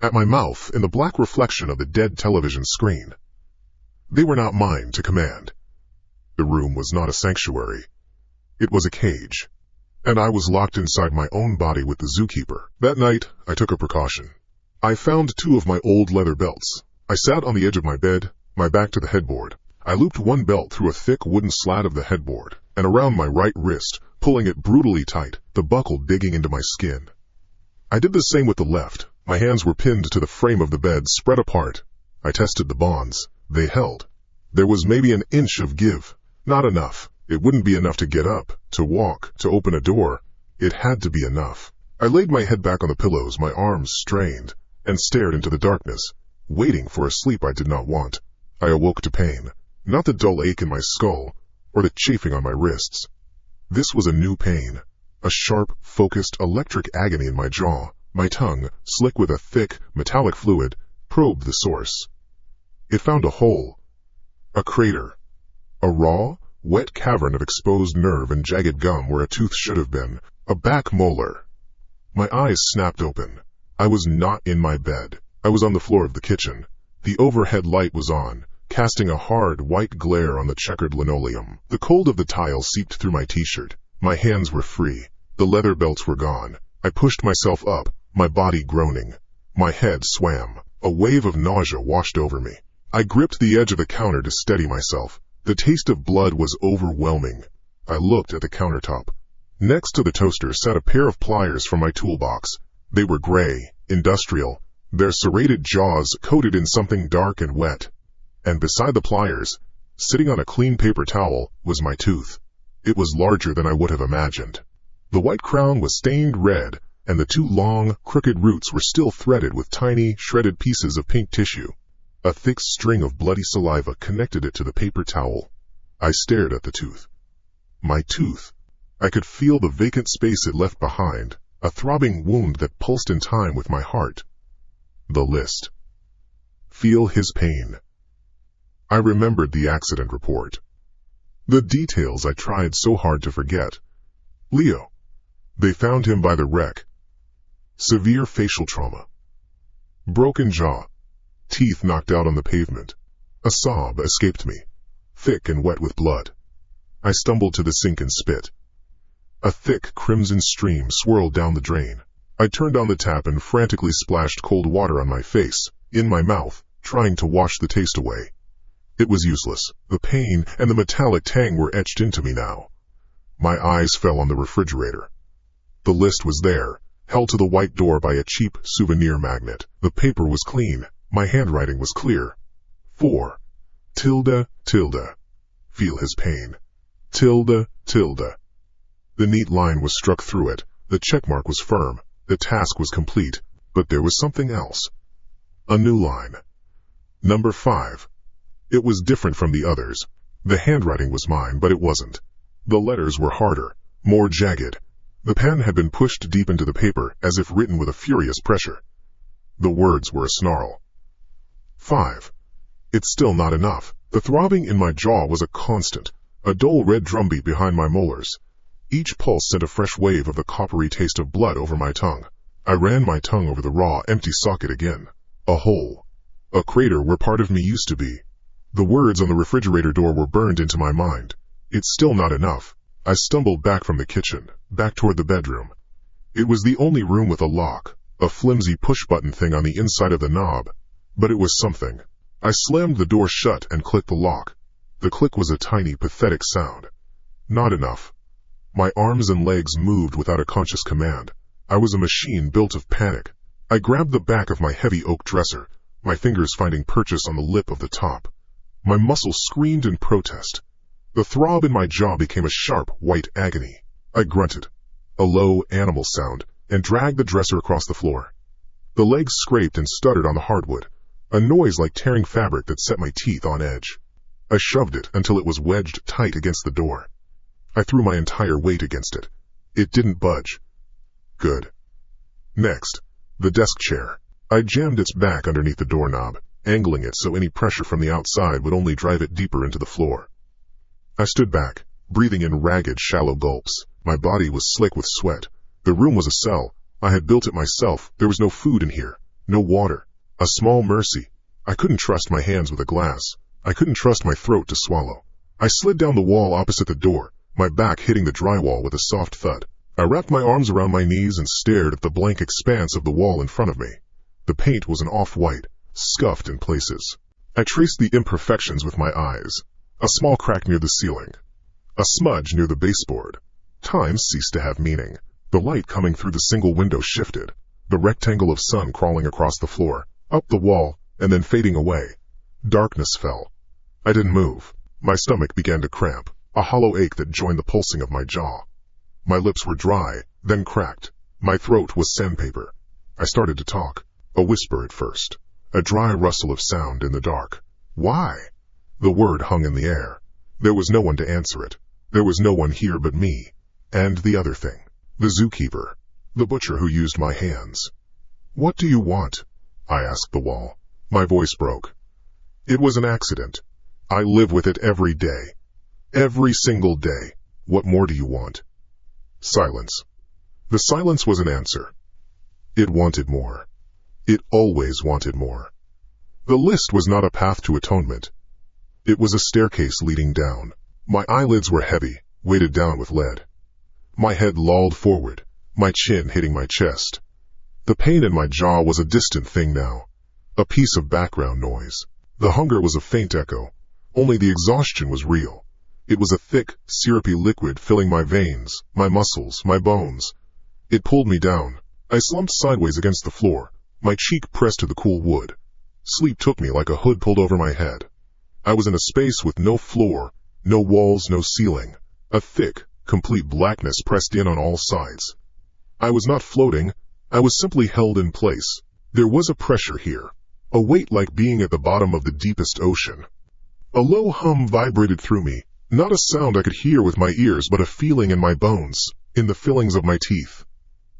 at my mouth in the black reflection of the dead television screen. They were not mine to command. The room was not a sanctuary. It was a cage, and I was locked inside my own body with the zookeeper. That night, I took a precaution. I found two of my old leather belts. I sat on the edge of my bed, my back to the headboard. I looped one belt through a thick wooden slat of the headboard and around my right wrist, pulling it brutally tight, the buckle digging into my skin. I did the same with the left. My hands were pinned to the frame of the bed, spread apart. I tested the bonds. They held. There was maybe an inch of give. Not enough. It wouldn't be enough to get up, to walk, to open a door. It had to be enough. I laid my head back on the pillows, my arms strained, and stared into the darkness, waiting for a sleep I did not want. I awoke to pain. Not the dull ache in my skull, or the chafing on my wrists. This was a new pain. A sharp, focused, electric agony in my jaw. My tongue, slick with a thick, metallic fluid, probed the source. It found a hole. A crater. A raw, wet cavern of exposed nerve and jagged gum where a tooth should have been. A back molar. My eyes snapped open. I was not in my bed. I was on the floor of the kitchen. The overhead light was on, casting a hard, white glare on the checkered linoleum. The cold of the tile seeped through my t-shirt. My hands were free. The leather belts were gone. I pushed myself up, my body groaning. My head swam. A wave of nausea washed over me. I gripped the edge of the counter to steady myself. The taste of blood was overwhelming. I looked at the countertop. Next to the toaster sat a pair of pliers from my toolbox. They were gray, industrial, their serrated jaws coated in something dark and wet. And beside the pliers, sitting on a clean paper towel, was my tooth. It was larger than I would have imagined. The white crown was stained red, and the two long, crooked roots were still threaded with tiny, shredded pieces of pink tissue. A thick string of bloody saliva connected it to the paper towel. I stared at the tooth. My tooth. I could feel the vacant space it left behind, a throbbing wound that pulsed in time with my heart. The list. Feel his pain. I remembered the accident report. The details I tried so hard to forget. Leo. They found him by the wreck. Severe facial trauma. Broken jaw. Teeth knocked out on the pavement. A sob escaped me, thick and wet with blood. I stumbled to the sink and spit. A thick crimson stream swirled down the drain. I turned on the tap and frantically splashed cold water on my face, in my mouth, trying to wash the taste away. It was useless. The pain and the metallic tang were etched into me now. My eyes fell on the refrigerator. The list was there, held to the white door by a cheap souvenir magnet. The paper was clean. My handwriting was clear. 4. Tilde. Feel his pain. Tilde. The neat line was struck through it. The checkmark was firm. The task was complete. But there was something else. A new line. Number 5. It was different from the others. The handwriting was mine, but it wasn't. The letters were harder, more jagged. The pen had been pushed deep into the paper, as if written with a furious pressure. The words were a snarl. 5. It's still not enough. The throbbing in my jaw was a constant, a dull red drumbeat behind my molars. Each pulse sent a fresh wave of the coppery taste of blood over my tongue. I ran my tongue over the raw, empty socket again. A hole. A crater where part of me used to be. The words on the refrigerator door were burned into my mind. It's still not enough. I stumbled back from the kitchen, back toward the bedroom. It was the only room with a lock, a flimsy push-button thing on the inside of the knob. But it was something. I slammed the door shut and clicked the lock. The click was a tiny, pathetic sound. Not enough. My arms and legs moved without a conscious command. I was a machine built of panic. I grabbed the back of my heavy oak dresser, my fingers finding purchase on the lip of the top. My muscles screamed in protest. The throb in my jaw became a sharp, white agony. I grunted, a low, animal sound, and dragged the dresser across the floor. The legs scraped and stuttered on the hardwood, a noise like tearing fabric that set my teeth on edge. I shoved it until it was wedged tight against the door. I threw my entire weight against it. It didn't budge. Good. Next, the desk chair. I jammed its back underneath the doorknob, angling it so any pressure from the outside would only drive it deeper into the floor. I stood back, breathing in ragged, shallow gulps. My body was slick with sweat. The room was a cell. I had built it myself. There was no food in here, no water. A small mercy. I couldn't trust my hands with a glass. I couldn't trust my throat to swallow. I slid down the wall opposite the door, my back hitting the drywall with a soft thud. I wrapped my arms around my knees and stared at the blank expanse of the wall in front of me. The paint was an off-white, scuffed in places. I traced the imperfections with my eyes. A small crack near the ceiling. A smudge near the baseboard. Time ceased to have meaning. The light coming through the single window shifted. The rectangle of sun crawling across the floor, up the wall, and then fading away. Darkness fell. I didn't move. My stomach began to cramp, a hollow ache that joined the pulsing of my jaw. My lips were dry, then cracked. My throat was sandpaper. I started to talk, a whisper at first, a dry rustle of sound in the dark. Why? The word hung in the air. There was no one to answer it. There was no one here but me. And the other thing. The zookeeper. The butcher who used my hands. What do you want? I asked the wall. My voice broke. It was an accident. I live with it every day. Every single day. What more do you want? Silence. The silence was an answer. It wanted more. It always wanted more. The list was not a path to atonement. It was a staircase leading down. My eyelids were heavy, weighted down with lead. My head lolled forward, my chin hitting my chest. The pain in my jaw was a distant thing now, a piece of background noise. The hunger was a faint echo, only the exhaustion was real. It was a thick, syrupy liquid filling my veins, my muscles, my bones. It pulled me down. I slumped sideways against the floor, my cheek pressed to the cool wood. Sleep took me like a hood pulled over my head. I was in a space with no floor, no walls, no ceiling. A thick, complete blackness pressed in on all sides. I was not floating, I was simply held in place. There was a pressure here, a weight like being at the bottom of the deepest ocean. A low hum vibrated through me, not a sound I could hear with my ears but a feeling in my bones, in the fillings of my teeth.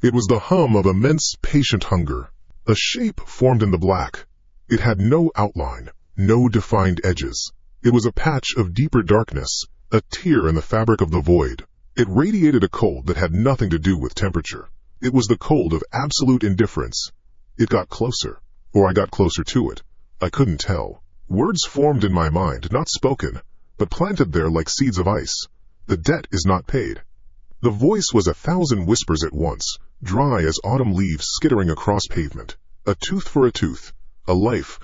It was the hum of immense patient hunger. A shape formed in the black. It had no outline, no defined edges. It was a patch of deeper darkness, a tear in the fabric of the void. It radiated a cold that had nothing to do with temperature. It was the cold of absolute indifference. It got closer, or I got closer to it. I couldn't tell. Words formed in my mind, not spoken, but planted there like seeds of ice. The debt is not paid. The voice was 1,000 whispers at once, dry as autumn leaves skittering across pavement. A tooth for a tooth. A life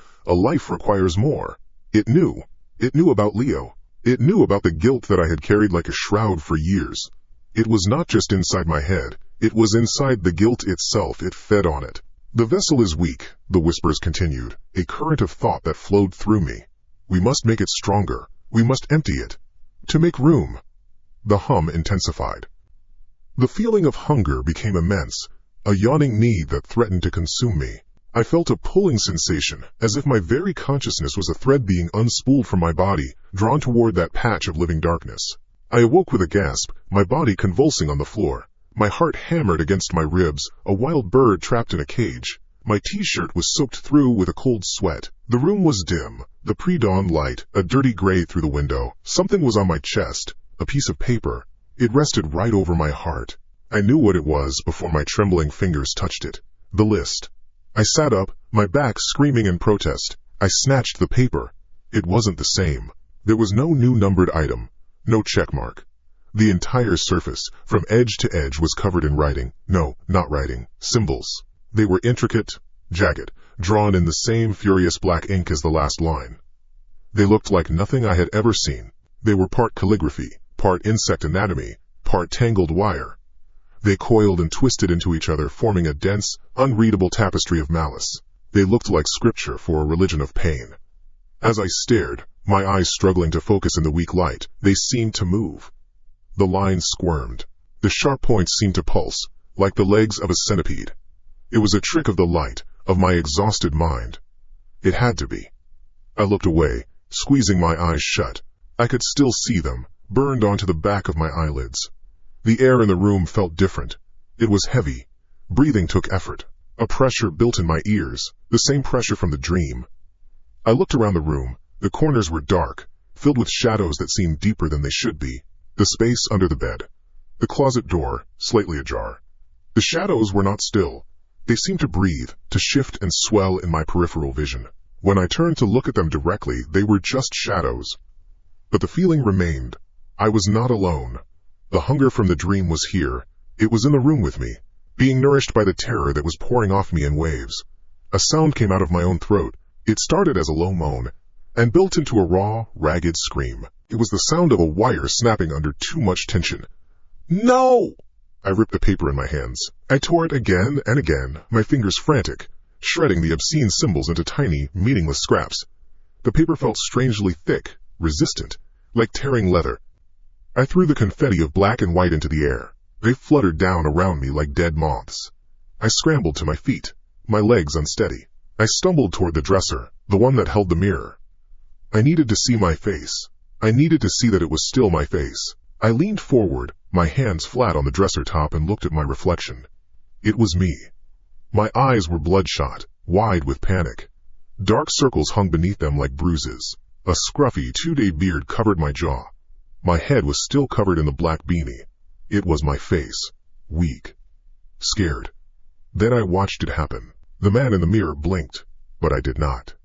requires more. It knew about Leo. It knew about the guilt that I had carried like a shroud for years. It was not just inside my head, it was inside the guilt itself. It fed on it. The vessel is weak, the whispers continued, a current of thought that flowed through me. We must make it stronger. We must empty it. To make room. The hum intensified. The feeling of hunger became immense, a yawning need that threatened to consume me. I felt a pulling sensation, as if my very consciousness was a thread being unspooled from my body, drawn toward that patch of living darkness. I awoke with a gasp, my body convulsing on the floor. My heart hammered against my ribs, a wild bird trapped in a cage. My t-shirt was soaked through with a cold sweat. The room was dim, the pre-dawn light, a dirty gray through the window. Something was on my chest, a piece of paper. It rested right over my heart. I knew what it was before my trembling fingers touched it. The list. I sat up, my back screaming in protest. I snatched the paper. It wasn't the same. There was no new numbered item, no checkmark. The entire surface, from edge to edge, was covered in writing. No, not writing. Symbols. They were intricate, jagged, drawn in the same furious black ink as the last line. They looked like nothing I had ever seen. They were part calligraphy, part insect anatomy, part tangled wire. They coiled and twisted into each other, forming a dense, unreadable tapestry of malice. They looked like scripture for a religion of pain. As I stared, my eyes struggling to focus in the weak light, they seemed to move. The lines squirmed. The sharp points seemed to pulse, like the legs of a centipede. It was a trick of the light, of my exhausted mind. It had to be. I looked away, squeezing my eyes shut. I could still see them, burned onto the back of my eyelids. The air in the room felt different. It was heavy. Breathing took effort. A pressure built in my ears, the same pressure from the dream. I looked around the room. The corners were dark, filled with shadows that seemed deeper than they should be. The space under the bed. The closet door, slightly ajar. The shadows were not still. They seemed to breathe, to shift and swell in my peripheral vision. When I turned to look at them directly, they were just shadows. But the feeling remained. I was not alone. The hunger from the dream was here. It was in the room with me, being nourished by the terror that was pouring off me in waves. A sound came out of my own throat. It started as a low moan, and built into a raw, ragged scream. It was the sound of a wire snapping under too much tension. No! I ripped the paper in my hands. I tore it again and again, my fingers frantic, shredding the obscene symbols into tiny, meaningless scraps. The paper felt strangely thick, resistant, like tearing leather. I threw the confetti of black and white into the air. They fluttered down around me like dead moths. I scrambled to my feet, my legs unsteady. I stumbled toward the dresser, the one that held the mirror. I needed to see my face. I needed to see that it was still my face. I leaned forward, my hands flat on the dresser top, and looked at my reflection. It was me. My eyes were bloodshot, wide with panic. Dark circles hung beneath them like bruises. A scruffy 2-day beard covered my jaw. My head was still covered in the black beanie. It was my face. Weak. Scared. Then I watched it happen. The man in the mirror blinked, but I did not.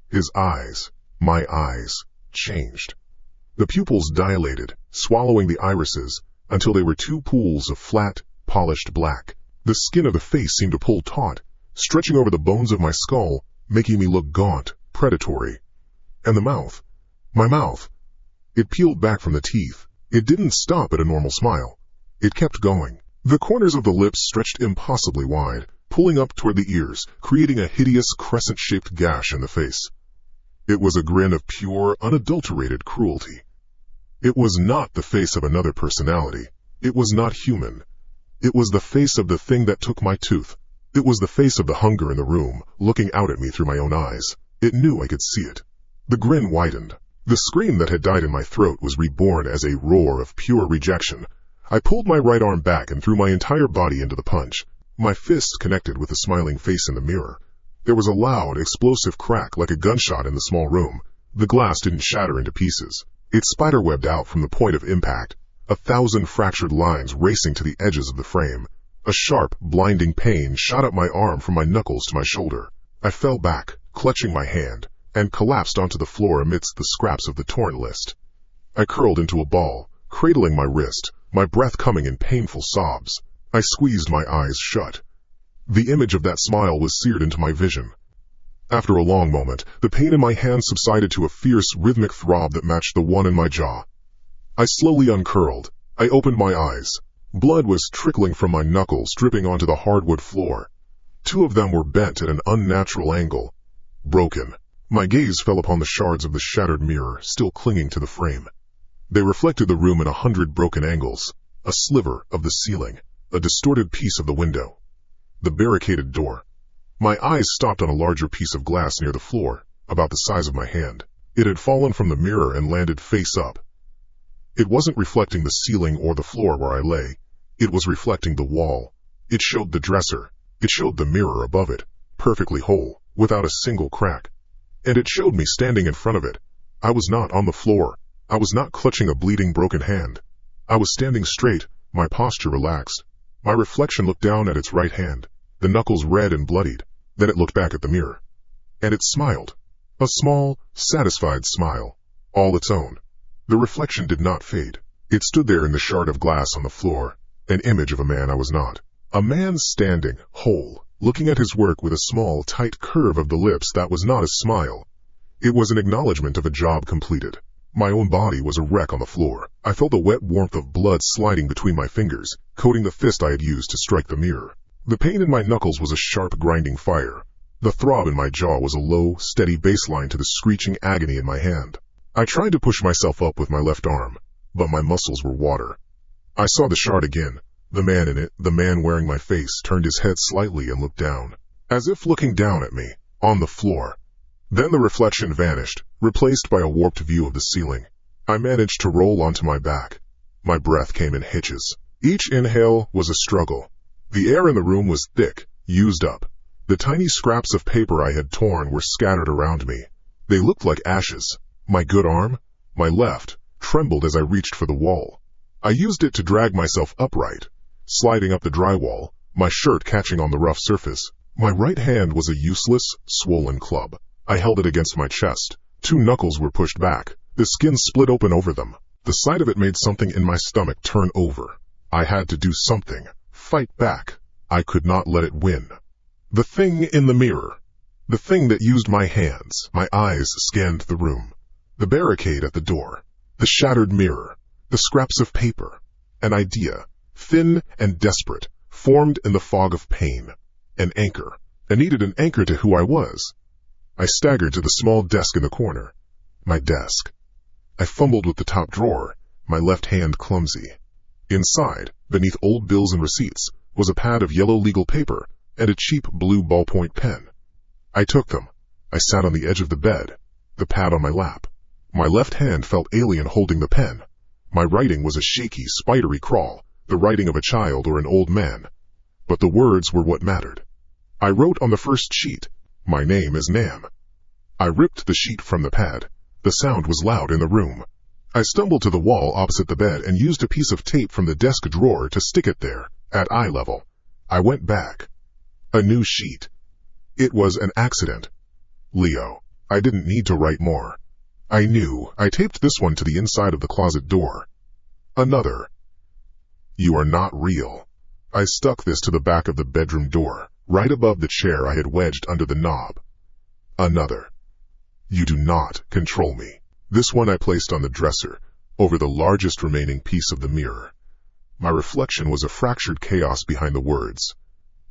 His eyes, my eyes, changed. The pupils dilated, swallowing the irises, until they were two pools of flat, polished black. The skin of the face seemed to pull taut, stretching over the bones of my skull, making me look gaunt, predatory. And the mouth. My mouth. It peeled back from the teeth. It didn't stop at a normal smile. It kept going. The corners of the lips stretched impossibly wide, pulling up toward the ears, creating a hideous crescent-shaped gash in the face. It was a grin of pure, unadulterated cruelty. It was not the face of another personality. It was not human. It was the face of the thing that took my tooth. It was the face of the hunger in the room, looking out at me through my own eyes. It knew I could see it. The grin widened. The scream that had died in my throat was reborn as a roar of pure rejection. I pulled my right arm back and threw my entire body into the punch. My fists connected with the smiling face in the mirror. There was a loud, explosive crack like a gunshot in the small room. The glass didn't shatter into pieces. It spiderwebbed out from the point of impact, 1,000 fractured lines racing to the edges of the frame. A sharp, blinding pain shot up my arm from my knuckles to my shoulder. I fell back, clutching my hand, and collapsed onto the floor amidst the scraps of the torn list. I curled into a ball, cradling my wrist, my breath coming in painful sobs. I squeezed my eyes shut. The image of that smile was seared into my vision. After a long moment, the pain in my hand subsided to a fierce, rhythmic throb that matched the one in my jaw. I slowly uncurled. I opened my eyes. Blood was trickling from my knuckles, dripping onto the hardwood floor. 2 of them were bent at an unnatural angle. Broken. My gaze fell upon the shards of the shattered mirror, still clinging to the frame. They reflected the room in 100 broken angles. A sliver of the ceiling. A distorted piece of the window. The barricaded door. My eyes stopped on a larger piece of glass near the floor, about the size of my hand. It had fallen from the mirror and landed face up. It wasn't reflecting the ceiling or the floor where I lay. It was reflecting the wall. It showed the dresser. It showed the mirror above it, perfectly whole, without a single crack. And it showed me standing in front of it. I was not on the floor. I was not clutching a bleeding broken hand. I was standing straight, my posture relaxed. My reflection looked down at its right hand, the knuckles red and bloodied. Then it looked back at the mirror. And it smiled. A small, satisfied smile, all its own. The reflection did not fade. It stood there in the shard of glass on the floor, an image of a man I was not. A man standing, whole, looking at his work with a small, tight curve of the lips that was not a smile. It was an acknowledgement of a job completed. My own body was a wreck on the floor. I felt the wet warmth of blood sliding between my fingers, coating the fist I had used to strike the mirror. The pain in my knuckles was a sharp, grinding fire. The throb in my jaw was a low, steady baseline to the screeching agony in my hand. I tried to push myself up with my left arm, but my muscles were water. I saw the shard again. The man in it, the man wearing my face, turned his head slightly and looked down, as if looking down at me, on the floor. Then the reflection vanished, replaced by a warped view of the ceiling. I managed to roll onto my back. My breath came in hitches. Each inhale was a struggle. The air in the room was thick, used up. The tiny scraps of paper I had torn were scattered around me. They looked like ashes. My good arm, my left, trembled as I reached for the wall. I used it to drag myself upright, sliding up the drywall, my shirt catching on the rough surface. My right hand was a useless, swollen club. I held it against my chest. 2 knuckles were pushed back. The skin split open over them. The sight of it made something in my stomach turn over. I had to do something. Fight back. I could not let it win. The thing in the mirror. The thing that used my hands. My eyes scanned the room. The barricade at the door. The shattered mirror. The scraps of paper. An idea, thin and desperate, formed in the fog of pain. An anchor. I needed an anchor to who I was. I staggered to the small desk in the corner. My desk. I fumbled with the top drawer, my left hand clumsy. Inside, beneath old bills and receipts, was a pad of yellow legal paper and a cheap blue ballpoint pen. I took them. I sat on the edge of the bed, the pad on my lap. My left hand felt alien holding the pen. My writing was a shaky, spidery crawl, the writing of a child or an old man. But the words were what mattered. I wrote on the first sheet, "My name is Nam." I ripped the sheet from the pad. The sound was loud in the room. I stumbled to the wall opposite the bed and used a piece of tape from the desk drawer to stick it there, at eye level. I went back. A new sheet. It was an accident. Leo. I didn't need to write more. I knew. I taped this one to the inside of the closet door. Another. You are not real. I stuck this to the back of the bedroom door, right above the chair I had wedged under the knob. Another. You do not control me. This one I placed on the dresser, over the largest remaining piece of the mirror. My reflection was a fractured chaos behind the words.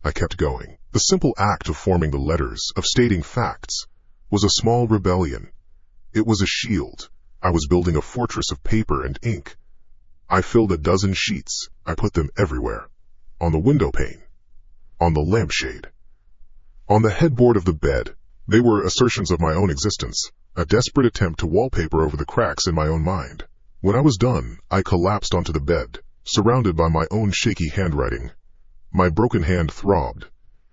I kept going. The simple act of forming the letters, of stating facts, was a small rebellion. It was a shield. I was building a fortress of paper and ink. I filled a dozen sheets. I put them everywhere. on the window pane, on the lampshade, on the headboard of the bed. They were assertions of my own existence, a desperate attempt to wallpaper over the cracks in my own mind. When I was done, I collapsed onto the bed, surrounded by my own shaky handwriting. My broken hand throbbed.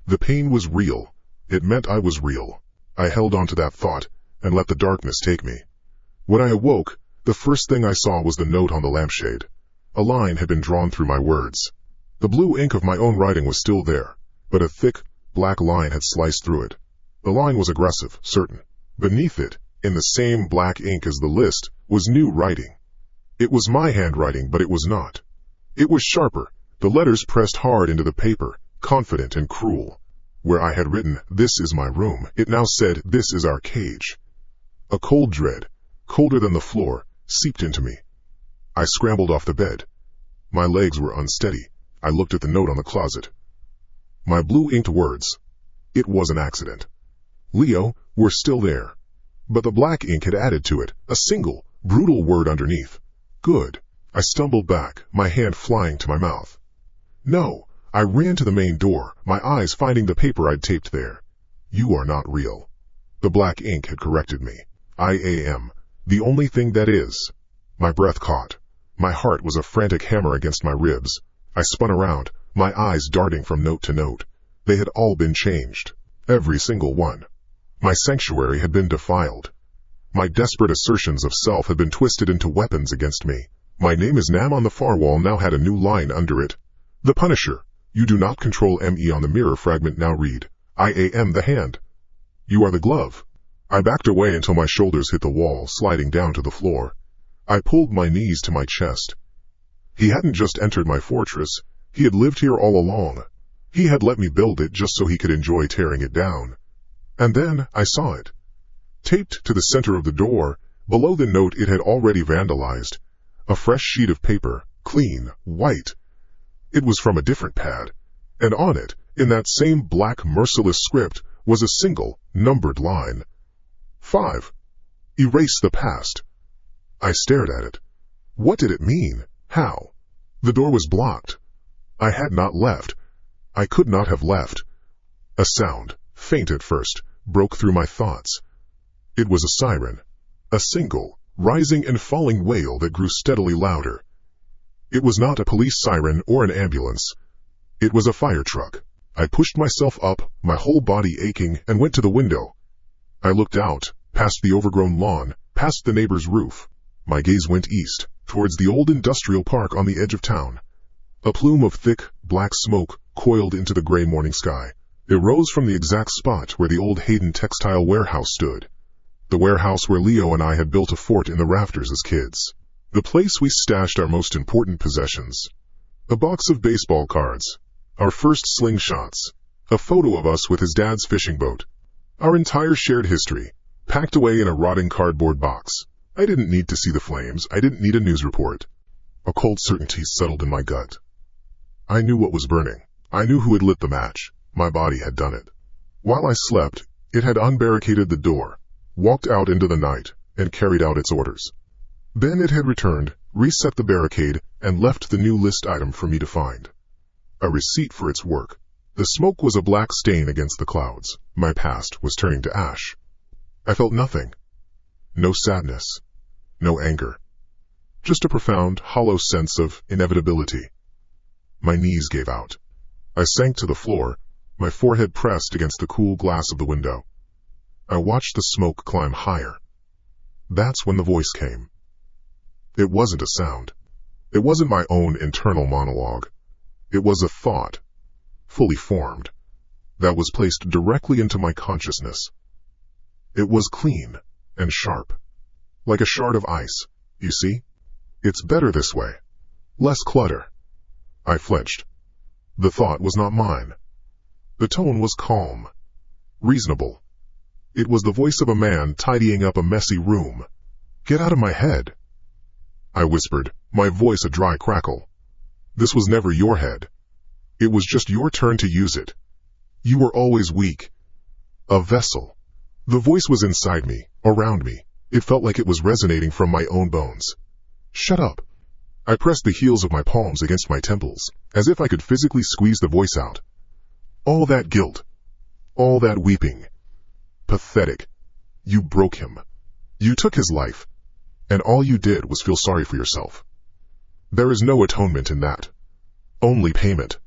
The pain was real. It meant I was real. I held on to that thought and let the darkness take me. When I awoke, the first thing I saw was the note on the lampshade. A line had been drawn through my words. The blue ink of my own writing was still there, but a thick, black line had sliced through it. The line was aggressive, certain. Beneath it, in the same black ink as the list, was new writing. It was my handwriting, but it was not. It was sharper, the letters pressed hard into the paper, confident and cruel. Where I had written, "This is my room," it now said, "This is our cage." A cold dread, colder than the floor, seeped into me. I scrambled off the bed. My legs were unsteady. I looked at the note on the closet. My blue-inked words. It was an accident. Leo, were still there. But the black ink had added to it, a single, brutal word underneath. Good. I stumbled back, my hand flying to my mouth. No, I ran to the main door, my eyes finding the paper I'd taped there. You are not real. The black ink had corrected me. I am. The only thing that is. My breath caught. My heart was a frantic hammer against my ribs. I spun around, my eyes darting from note to note. They had all been changed. Every single one. My sanctuary had been defiled. My desperate assertions of self had been twisted into weapons against me. My name is Nam on the far wall now had a new line under it. The Punisher. You do not control me on the mirror fragment now read. I am the hand. You are the glove. I backed away until my shoulders hit the wall, sliding down to the floor. I pulled my knees to my chest. He hadn't just entered my fortress. He had lived here all along. He had let me build it just so he could enjoy tearing it down. And then I saw it. Taped to the center of the door, below the note it had already vandalized. A fresh sheet of paper, clean, white. It was from a different pad, and on it, in that same black, merciless script, was a single, numbered line. 5. Erase the past. I stared at it. What did it mean? How? The door was blocked. I had not left. I could not have left. A sound, faint at first, broke through my thoughts. It was a siren. A single, rising and falling wail that grew steadily louder. It was not a police siren or an ambulance. It was a fire truck. I pushed myself up, my whole body aching, and went to the window. I looked out, past the overgrown lawn, past the neighbor's roof. My gaze went east, towards the old industrial park on the edge of town. A plume of thick, black smoke coiled into the gray morning sky. It rose from the exact spot where the old Hayden textile warehouse stood. The warehouse where Leo and I had built a fort in the rafters as kids. The place we stashed our most important possessions. A box of baseball cards. Our first slingshots. A photo of us with his dad's fishing boat. Our entire shared history, packed away in a rotting cardboard box. I didn't need to see the flames. I didn't need a news report. A cold certainty settled in my gut. I knew what was burning. I knew who had lit the match. My body had done it. While I slept, it had unbarricaded the door, walked out into the night, and carried out its orders. Then it had returned, reset the barricade, and left the new list item for me to find. A receipt for its work. The smoke was a black stain against the clouds. My past was turning to ash. I felt nothing. No sadness. No anger. Just a profound, hollow sense of inevitability. My knees gave out. I sank to the floor, my forehead pressed against the cool glass of the window. I watched the smoke climb higher. That's when the voice came. It wasn't a sound. It wasn't my own internal monologue. It was a thought, fully formed, that was placed directly into my consciousness. It was clean and sharp, like a shard of ice. You see? It's better this way. Less clutter. I flinched. The thought was not mine. The tone was calm, reasonable. It was the voice of a man tidying up a messy room. Get out of my head, I whispered, my voice a dry crackle. This was never your head. It was just your turn to use it. You were always weak. A vessel. The voice was inside me, around me. It felt like it was resonating from my own bones. Shut up. I pressed the heels of my palms against my temples, as if I could physically squeeze the voice out. All that guilt. All that weeping. Pathetic. You broke him. You took his life. And all you did was feel sorry for yourself. There is no atonement in that. Only payment.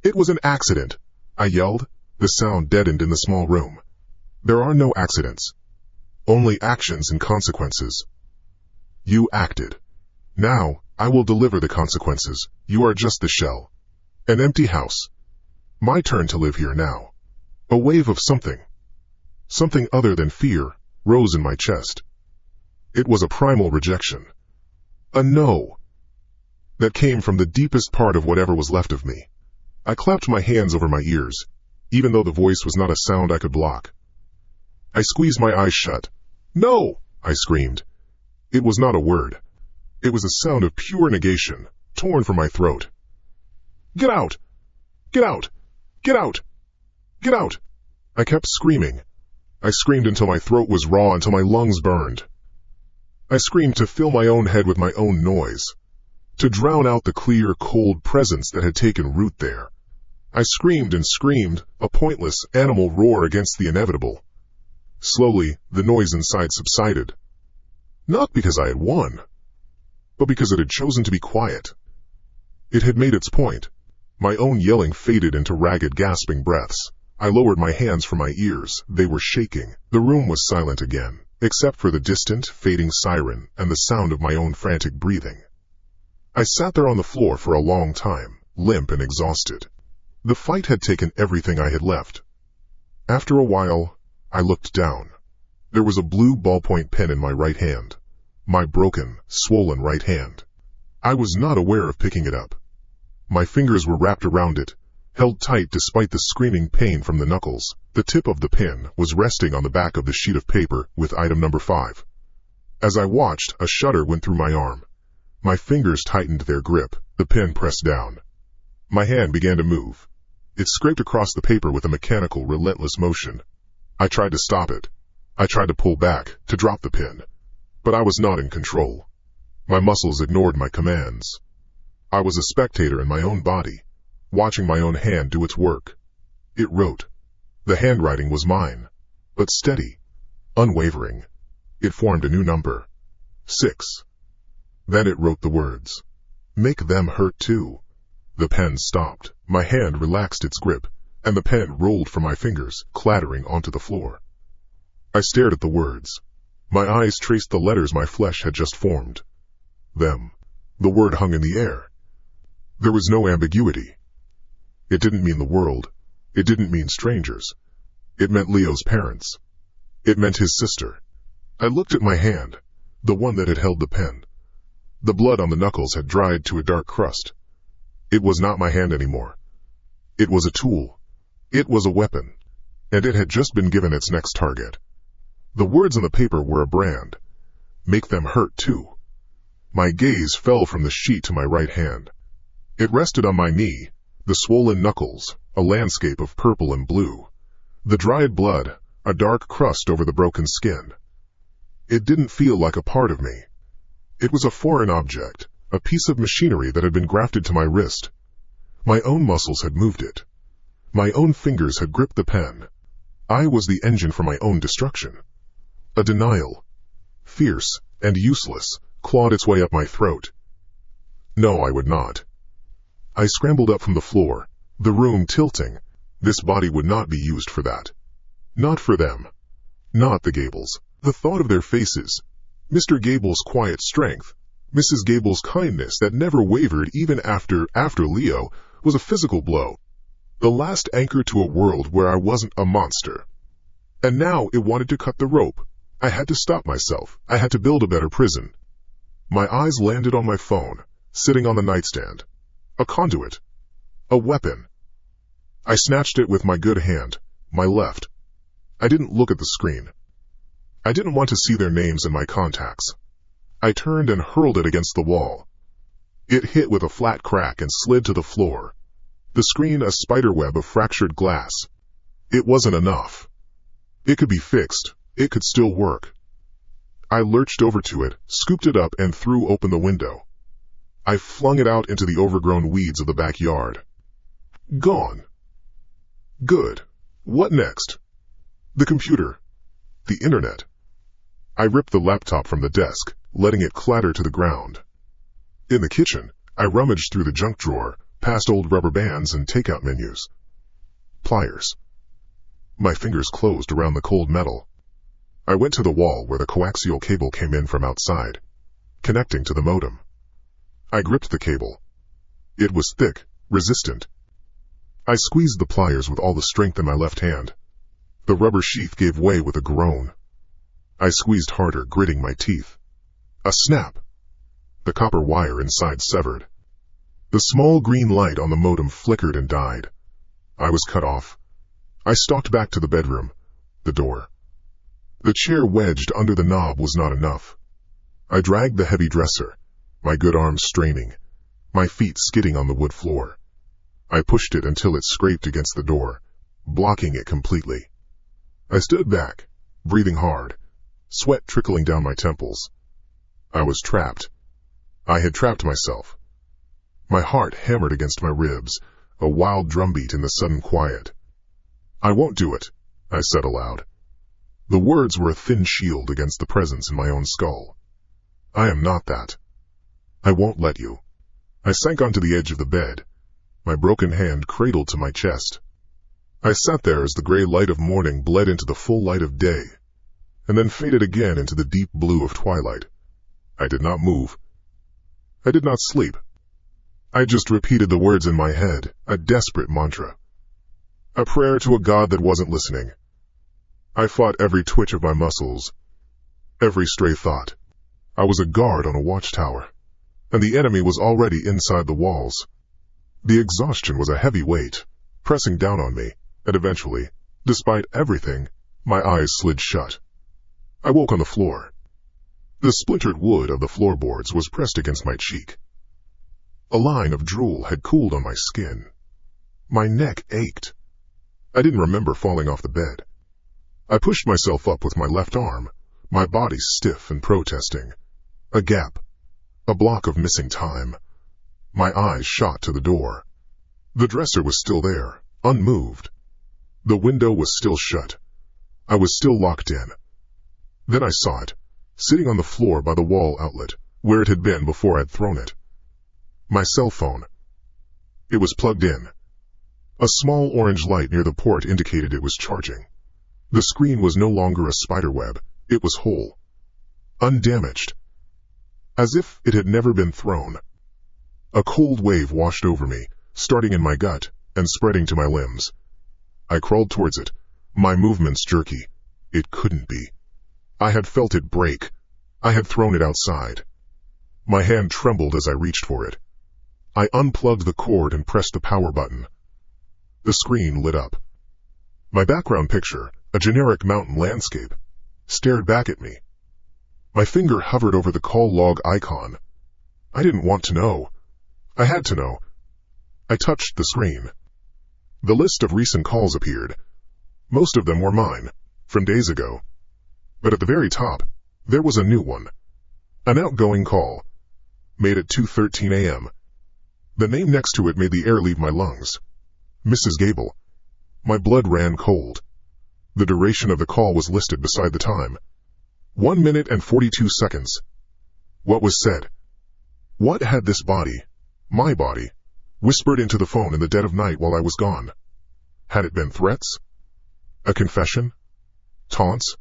It was an accident, I yelled, the sound deadened in the small room. There are no accidents. Only actions and consequences. You acted. Now, I will deliver the consequences. You are just the shell. An empty house. My turn to live here now. A wave of something. Something other than fear rose in my chest. It was a primal rejection. A no. That came from the deepest part of whatever was left of me. I clapped my hands over my ears, even though the voice was not a sound I could block. I squeezed my eyes shut. No! I screamed. It was not a word. It was a sound of pure negation, torn from my throat. Get out! Get out! Get out! Get out! I kept screaming. I screamed until my throat was raw, until my lungs burned. I screamed to fill my own head with my own noise, to drown out the clear, cold presence that had taken root there. I screamed and screamed, a pointless, animal roar against the inevitable. Slowly, the noise inside subsided. Not because I had won, but because it had chosen to be quiet. It had made its point. My own yelling faded into ragged, gasping breaths. I lowered my hands from my ears. They were shaking. The room was silent again, except for the distant, fading siren and the sound of my own frantic breathing. I sat there on the floor for a long time, limp and exhausted. The fight had taken everything I had left. After a while, I looked down. There was a blue ballpoint pen in my right hand. My broken, swollen right hand. I was not aware of picking it up. My fingers were wrapped around it, held tight despite the screaming pain from the knuckles. The tip of the pen was resting on the back of the sheet of paper with item number 5. As I watched, a shudder went through my arm. My fingers tightened their grip, the pen pressed down. My hand began to move. It scraped across the paper with a mechanical, relentless motion. I tried to stop it. I tried to pull back, to drop the pen. But I was not in control. My muscles ignored my commands. I was a spectator in my own body, watching my own hand do its work. It wrote. The handwriting was mine, but steady, unwavering. It formed a new number. 6. Then it wrote the words. Make them hurt too. The pen stopped. My hand relaxed its grip, and the pen rolled from my fingers, clattering onto the floor. I stared at the words. My eyes traced the letters my flesh had just formed. Them. The word hung in the air. There was no ambiguity. It didn't mean the world. It didn't mean strangers. It meant Leo's parents. It meant his sister. I looked at my hand, the one that had held the pen. The blood on the knuckles had dried to a dark crust. It was not my hand anymore. It was a tool. It was a weapon. And it had just been given its next target. The words on the paper were a brand. Make them hurt too. My gaze fell from the sheet to my right hand. It rested on my knee, the swollen knuckles, a landscape of purple and blue. The dried blood, a dark crust over the broken skin. It didn't feel like a part of me. It was a foreign object, a piece of machinery that had been grafted to my wrist. My own muscles had moved it. My own fingers had gripped the pen. I was the engine for my own destruction. A denial, fierce and useless, clawed its way up my throat. No, I would not. I scrambled up from the floor, the room tilting. This body would not be used for that. Not for them. Not the Gables. The thought of their faces, Mr. Gable's quiet strength, Mrs. Gable's kindness that never wavered even after Leo, was a physical blow. The last anchor to a world where I wasn't a monster. And now it wanted to cut the rope. I had to stop myself. I had to build a better prison. My eyes landed on my phone, sitting on the nightstand. A conduit. A weapon. I snatched it with my good hand, my left. I didn't look at the screen. I didn't want to see their names and my contacts. I turned and hurled it against the wall. It hit with a flat crack and slid to the floor. The screen a spiderweb of fractured glass. It wasn't enough. It could be fixed. It could still work. I lurched over to it, scooped it up, and threw open the window. I flung it out into the overgrown weeds of the backyard. Gone. Good. What next? The computer. The internet. I ripped the laptop from the desk, letting it clatter to the ground. In the kitchen, I rummaged through the junk drawer, past old rubber bands and takeout menus. Pliers. My fingers closed around the cold metal. I went to the wall where the coaxial cable came in from outside, connecting to the modem. I gripped the cable. It was thick, resistant. I squeezed the pliers with all the strength in my left hand. The rubber sheath gave way with a groan. I squeezed harder, gritting my teeth. A snap. The copper wire inside severed. The small green light on the modem flickered and died. I was cut off. I stalked back to the bedroom. The door. The chair wedged under the knob was not enough. I dragged the heavy dresser, my good arms straining, my feet skidding on the wood floor. I pushed it until it scraped against the door, blocking it completely. I stood back, breathing hard, sweat trickling down my temples. I was trapped. I had trapped myself. My heart hammered against my ribs, a wild drumbeat in the sudden quiet. I won't do it, I said aloud. The words were a thin shield against the presence in my own skull. I am not that. I won't let you. I sank onto the edge of the bed, my broken hand cradled to my chest. I sat there as the gray light of morning bled into the full light of day, and then faded again into the deep blue of twilight. I did not move. I did not sleep. I just repeated the words in my head, a desperate mantra. A prayer to a God that wasn't listening. I fought every twitch of my muscles, every stray thought. I was a guard on a watchtower, and the enemy was already inside the walls. The exhaustion was a heavy weight, pressing down on me, and eventually, despite everything, my eyes slid shut. I woke on the floor. The splintered wood of the floorboards was pressed against my cheek. A line of drool had cooled on my skin. My neck ached. I didn't remember falling off the bed. I pushed myself up with my left arm, my body stiff and protesting. A gap. A block of missing time. My eyes shot to the door. The dresser was still there, unmoved. The window was still shut. I was still locked in. Then I saw it, sitting on the floor by the wall outlet, where it had been before I'd thrown it. My cell phone. It was plugged in. A small orange light near the port indicated it was charging. The screen was no longer a spiderweb. It was whole. Undamaged. As if it had never been thrown. A cold wave washed over me, starting in my gut and spreading to my limbs. I crawled towards it, my movements jerky. It couldn't be. I had felt it break. I had thrown it outside. My hand trembled as I reached for it. I unplugged the cord and pressed the power button. The screen lit up. My background picture, a generic mountain landscape, stared back at me. My finger hovered over the call log icon. I didn't want to know. I had to know. I touched the screen. The list of recent calls appeared. Most of them were mine, from days ago. But at the very top, there was a new one. An outgoing call, made at 2:13 a.m. The name next to it made the air leave my lungs. Mrs. Gable. My blood ran cold. The duration of the call was listed beside the time. 1 minute and 42 seconds. What was said? What had this body, my body, whispered into the phone in the dead of night while I was gone? Had it been threats? A confession? Taunts?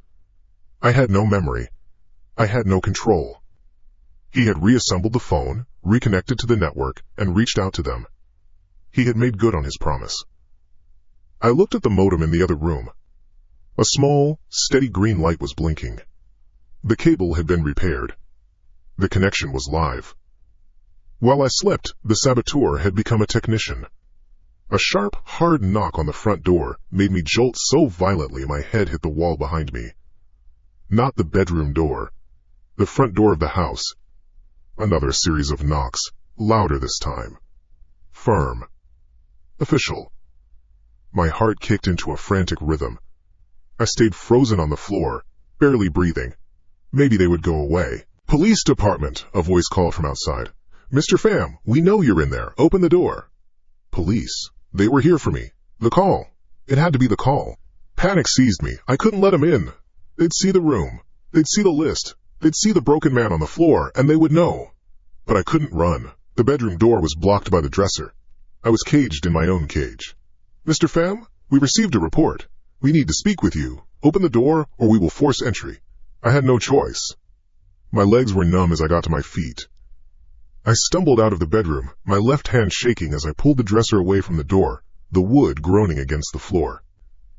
I had no memory. I had no control. He had reassembled the phone, reconnected to the network, and reached out to them. He had made good on his promise. I looked at the modem in the other room. A small, steady green light was blinking. The cable had been repaired. The connection was live. While I slept, the saboteur had become a technician. A sharp, hard knock on the front door made me jolt so violently my head hit the wall behind me. Not the bedroom door. The front door of the house. Another series of knocks, louder this time. Firm. Official. My heart kicked into a frantic rhythm. I stayed frozen on the floor, barely breathing. Maybe they would go away. Police department, a voice called from outside. Mr. Pham, we know you're in there. Open the door. Police. They were here for me. The call. It had to be the call. Panic seized me. I couldn't let them in. They'd see the room. They'd see the list. They'd see the broken man on the floor, and they would know. But I couldn't run. The bedroom door was blocked by the dresser. I was caged in my own cage. Mr. Pham, we received a report. We need to speak with you. Open the door, or we will force entry. I had no choice. My legs were numb as I got to my feet. I stumbled out of the bedroom, my left hand shaking as I pulled the dresser away from the door, the wood groaning against the floor.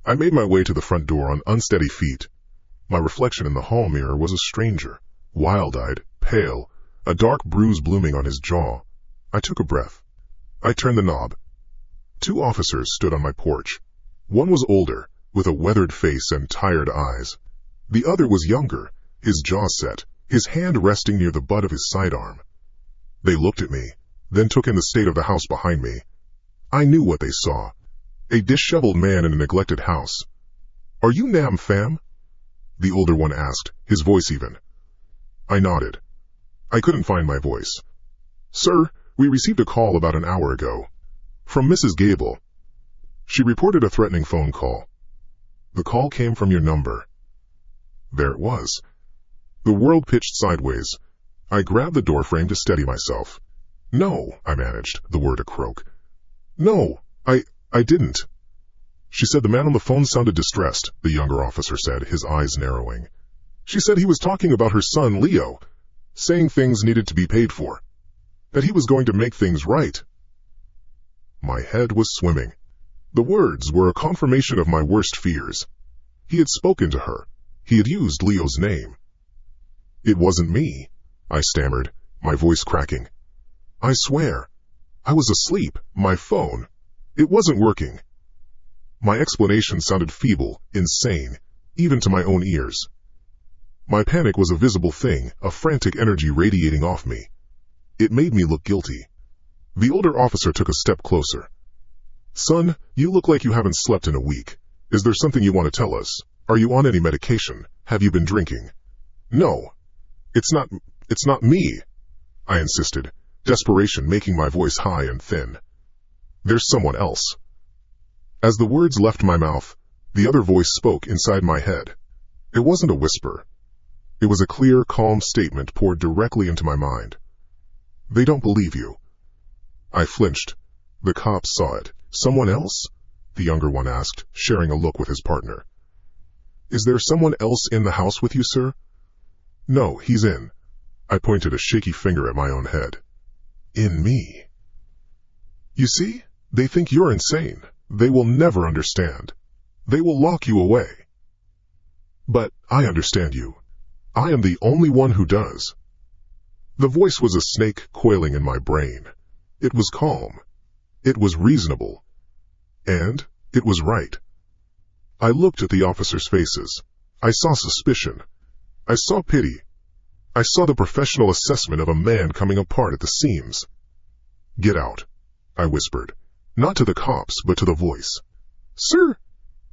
I made my way to the front door on unsteady feet. My reflection in the hall mirror was a stranger, wild-eyed, pale, a dark bruise blooming on his jaw. I took a breath. I turned the knob. 2 officers stood on my porch. One was older, with a weathered face and tired eyes. The other was younger, his jaw set, his hand resting near the butt of his sidearm. They looked at me, then took in the state of the house behind me. I knew what they saw. A disheveled man in a neglected house. "Are you Nam Pham?" the older one asked, his voice even. I nodded. I couldn't find my voice. "Sir, we received a call about an hour ago. From Mrs. Gable. She reported a threatening phone call. The call came from your number." There it was. The world pitched sideways. I grabbed the doorframe to steady myself. "No," I managed, the word a croak. "No, I didn't." She said the man on the phone sounded distressed, the younger officer said, his eyes narrowing. "She said he was talking about her son, Leo, saying things needed to be paid for, that he was going to make things right." My head was swimming. The words were a confirmation of my worst fears. He had spoken to her. He had used Leo's name. "It wasn't me," I stammered, my voice cracking. "I swear. I was asleep. My phone. It wasn't working." My explanation sounded feeble, insane, even to my own ears. My panic was a visible thing, a frantic energy radiating off me. It made me look guilty. The older officer took a step closer. "Son, you look like you haven't slept in a week. Is there something you want to tell us? Are you on any medication? Have you been drinking?" "No. It's not me," I insisted, desperation making my voice high and thin. "There's someone else." As the words left my mouth, the other voice spoke inside my head. It wasn't a whisper. It was a clear, calm statement poured directly into my mind. "They don't believe you." I flinched. The cops saw it. "Someone else?" the younger one asked, sharing a look with his partner. "Is there someone else in the house with you, sir?" "No, he's in." I pointed a shaky finger at my own head. "In me." "You see, they think you're insane. They will never understand. They will lock you away." "But I understand you. I am the only one who does." The voice was a snake coiling in my brain. It was calm. It was reasonable. And it was right. I looked at the officers' faces. I saw suspicion. I saw pity. I saw the professional assessment of a man coming apart at the seams. "Get out," I whispered, not to the cops, but to the voice. "Sir?"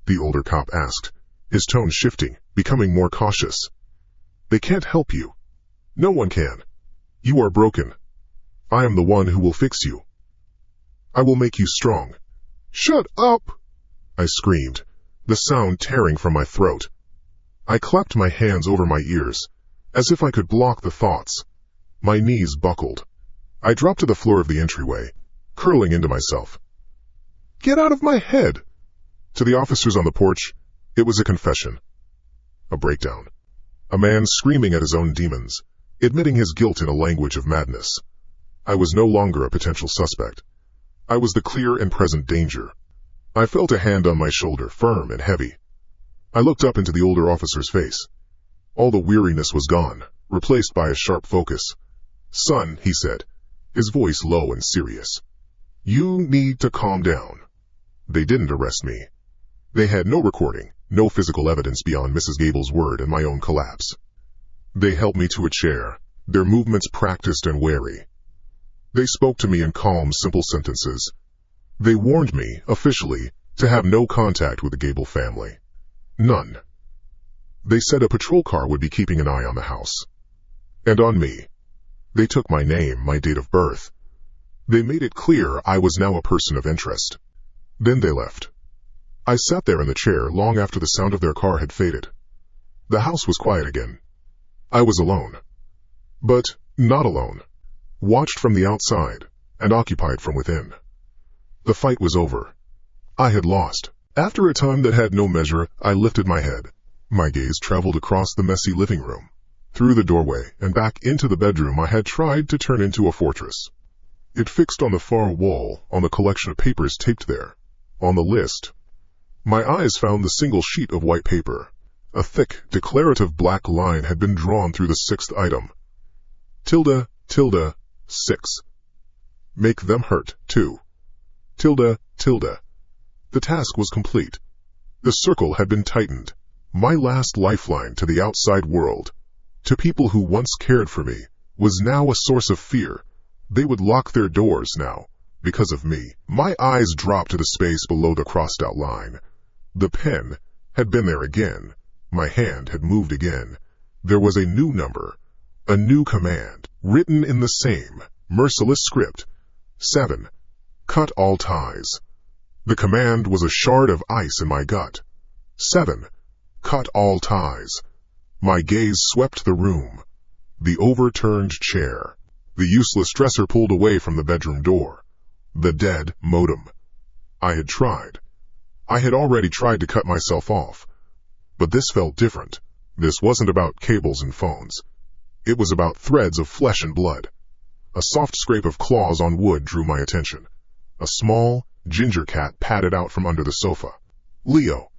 the older cop asked, his tone shifting, becoming more cautious. "They can't help you. No one can. You are broken. I am the one who will fix you. I will make you strong." "Shut up!" I screamed, the sound tearing from my throat. I clapped my hands over my ears, as if I could block the thoughts. My knees buckled. I dropped to the floor of the entryway, curling into myself. "Get out of my head!" To the officers on the porch, it was a confession. A breakdown. A man screaming at his own demons, admitting his guilt in a language of madness. I was no longer a potential suspect. I was the clear and present danger. I felt a hand on my shoulder, firm and heavy. I looked up into the older officer's face. All the weariness was gone, replaced by a sharp focus. "Son," he said, his voice low and serious, "you need to calm down." They didn't arrest me. They had no recording, no physical evidence beyond Mrs. Gable's word and my own collapse. They helped me to a chair, their movements practiced and wary. They spoke to me in calm, simple sentences. They warned me, officially, to have no contact with the Gable family. None. They said a patrol car would be keeping an eye on the house. And on me. They took my name, my date of birth. They made it clear I was now a person of interest. Then they left. I sat there in the chair long after the sound of their car had faded. The house was quiet again. I was alone. But not alone. Watched from the outside and occupied from within. The fight was over. I had lost. After a time that had no measure, I lifted my head. My gaze traveled across the messy living room, through the doorway, and back into the bedroom I had tried to turn into a fortress. It fixed on the far wall, on the collection of papers taped there, on the list. My eyes found the single sheet of white paper. A thick, declarative black line had been drawn through the sixth item. Tilde, 6. Make them hurt, 2. Tilde. The task was complete. The circle had been tightened. My last lifeline to the outside world, to people who once cared for me, was now a source of fear. They would lock their doors now, because of me. My eyes dropped to the space below the crossed-out line. The pen had been there again. My hand had moved again. There was a new number, a new command, written in the same merciless script. 7. Cut all ties. The command was a shard of ice in my gut. 7. Cut all ties. My gaze swept the room. The overturned chair. The useless dresser pulled away from the bedroom door. The dead modem. I had tried. I had already tried to cut myself off. But this felt different. This wasn't about cables and phones. It was about threads of flesh and blood. A soft scrape of claws on wood drew my attention. A small, ginger cat padded out from under the sofa. Leo.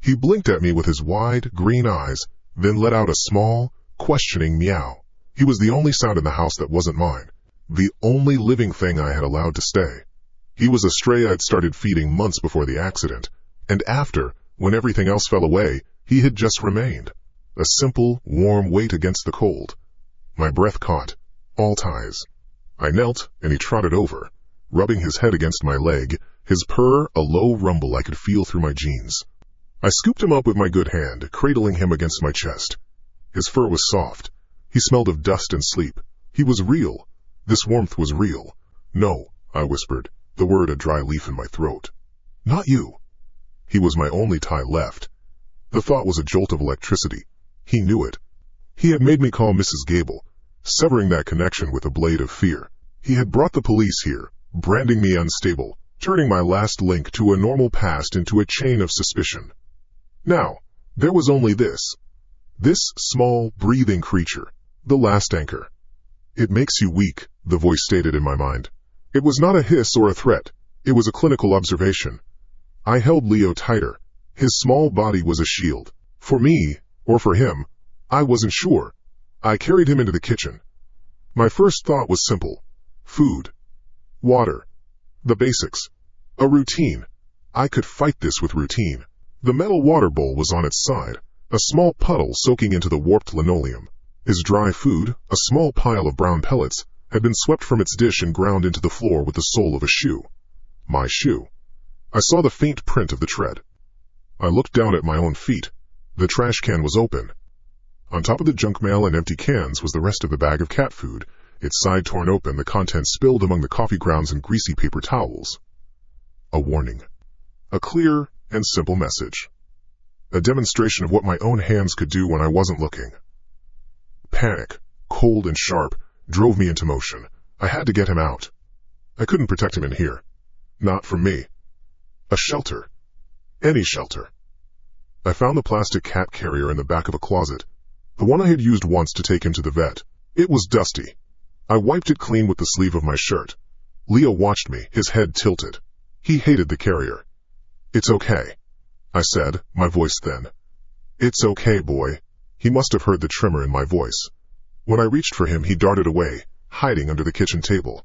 He blinked at me with his wide, green eyes, then let out a small, questioning meow. He was the only sound in the house that wasn't mine. The only living thing I had allowed to stay. He was a stray I'd started feeding months before the accident, and after, when everything else fell away, he had just remained. A simple, warm weight against the cold. My breath caught. All ties. I knelt, and he trotted over, rubbing his head against my leg, his purr a low rumble I could feel through my jeans. I scooped him up with my good hand, cradling him against my chest. His fur was soft. He smelled of dust and sleep. He was real. This warmth was real. No, I whispered, the word a dry leaf in my throat. Not you. He was my only tie left. The thought was a jolt of electricity. He knew it. He had made me call Mrs. Gable, severing that connection with a blade of fear. He had brought the police here, branding me unstable, turning my last link to a normal past into a chain of suspicion. Now, there was only this. This small, breathing creature, the last anchor. It makes you weak, the voice stated in my mind. It was not a hiss or a threat. It was a clinical observation. I held Leo tighter. His small body was a shield. For me, or for him, I wasn't sure. I carried him into the kitchen. My first thought was simple. Food. Water. The basics. A routine. I could fight this with routine. The metal water bowl was on its side, a small puddle soaking into the warped linoleum. His dry food, a small pile of brown pellets, had been swept from its dish and ground into the floor with the sole of a shoe. My shoe. I saw the faint print of the tread. I looked down at my own feet. The trash can was open. On top of the junk mail and empty cans was the rest of the bag of cat food, its side torn open, the contents spilled among the coffee grounds and greasy paper towels. A warning. A clear and simple message. A demonstration of what my own hands could do when I wasn't looking. Panic, cold and sharp, drove me into motion. I had to get him out. I couldn't protect him in here. Not from me. A shelter. Any shelter. I found the plastic cat carrier in the back of a closet, the one I had used once to take him to the vet. It was dusty. I wiped it clean with the sleeve of my shirt. Leo watched me, his head tilted. He hated the carrier. It's okay, I said, my voice thin. It's okay, boy. He must have heard the tremor in my voice. When I reached for him, he darted away, hiding under the kitchen table.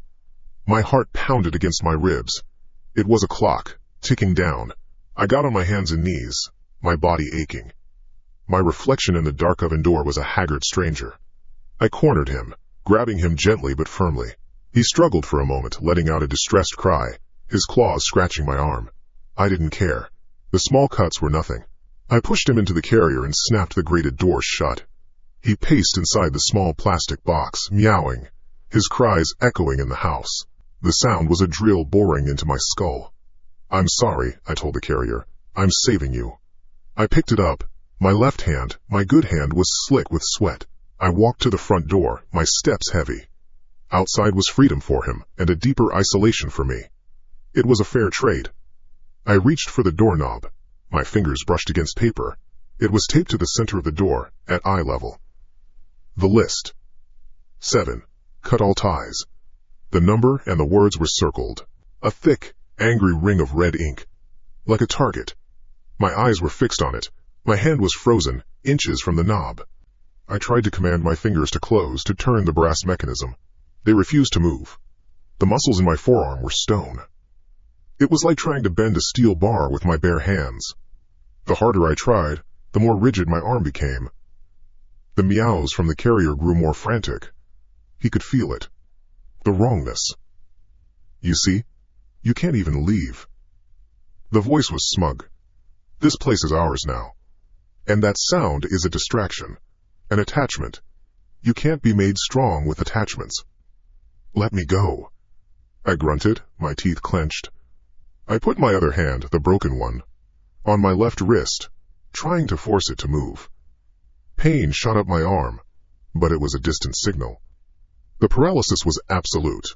My heart pounded against my ribs. It was a clock, ticking down. I got on my hands and knees, my body aching. My reflection in the dark oven door was a haggard stranger. I cornered him, grabbing him gently but firmly. He struggled for a moment, letting out a distressed cry, his claws scratching my arm. I didn't care. The small cuts were nothing. I pushed him into the carrier and snapped the grated door shut. He paced inside the small plastic box, meowing, his cries echoing in the house. The sound was a drill boring into my skull. "I'm sorry," I told the carrier. "I'm saving you." I picked it up. My left hand, my good hand, was slick with sweat. I walked to the front door, my steps heavy. Outside was freedom for him, and a deeper isolation for me. It was a fair trade. I reached for the doorknob. My fingers brushed against paper. It was taped to the center of the door, at eye level. The list. 7. Cut all ties. The number and the words were circled. A thick, angry ring of red ink. Like a target. My eyes were fixed on it. My hand was frozen, inches from the knob. I tried to command my fingers to close, to turn the brass mechanism. They refused to move. The muscles in my forearm were stone. It was like trying to bend a steel bar with my bare hands. The harder I tried, the more rigid my arm became. The meows from the carrier grew more frantic. He could feel it. The wrongness. "You see? You can't even leave." The voice was smug. "This place is ours now. And that sound is a distraction, an attachment. You can't be made strong with attachments." "Let me go," I grunted, my teeth clenched. I put my other hand, the broken one, on my left wrist, trying to force it to move. Pain shot up my arm, but it was a distant signal. The paralysis was absolute.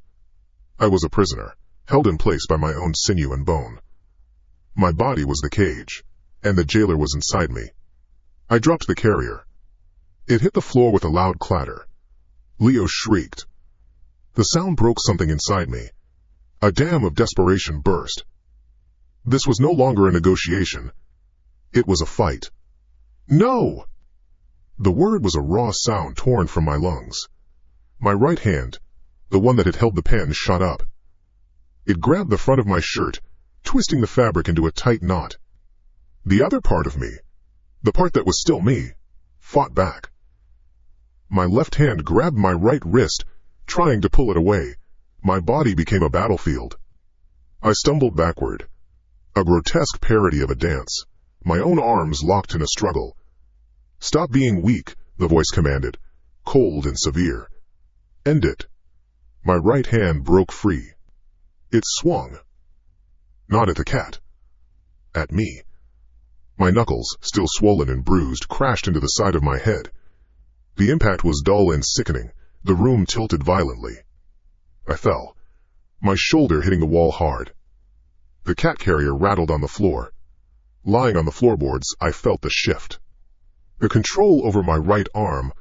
I was a prisoner, held in place by my own sinew and bone. My body was the cage, and the jailer was inside me. I dropped the carrier. It hit the floor with a loud clatter. Leo shrieked. The sound broke something inside me. A dam of desperation burst. This was no longer a negotiation. It was a fight. "No!" The word was a raw sound torn from my lungs. My right hand, the one that had held the pen, shot up. It grabbed the front of my shirt, twisting the fabric into a tight knot. The other part of me, the part that was still me, fought back. My left hand grabbed my right wrist, trying to pull it away. My body became a battlefield. I stumbled backward. A grotesque parody of a dance. My own arms locked in a struggle. "Stop being weak," the voice commanded, cold and severe. "End it." My right hand broke free. It swung. Not at the cat. At me. My knuckles, still swollen and bruised, crashed into the side of my head. The impact was dull and sickening. The room tilted violently. I fell, my shoulder hitting the wall hard. The cat carrier rattled on the floor. Lying on the floorboards, I felt the shift. The control over my right arm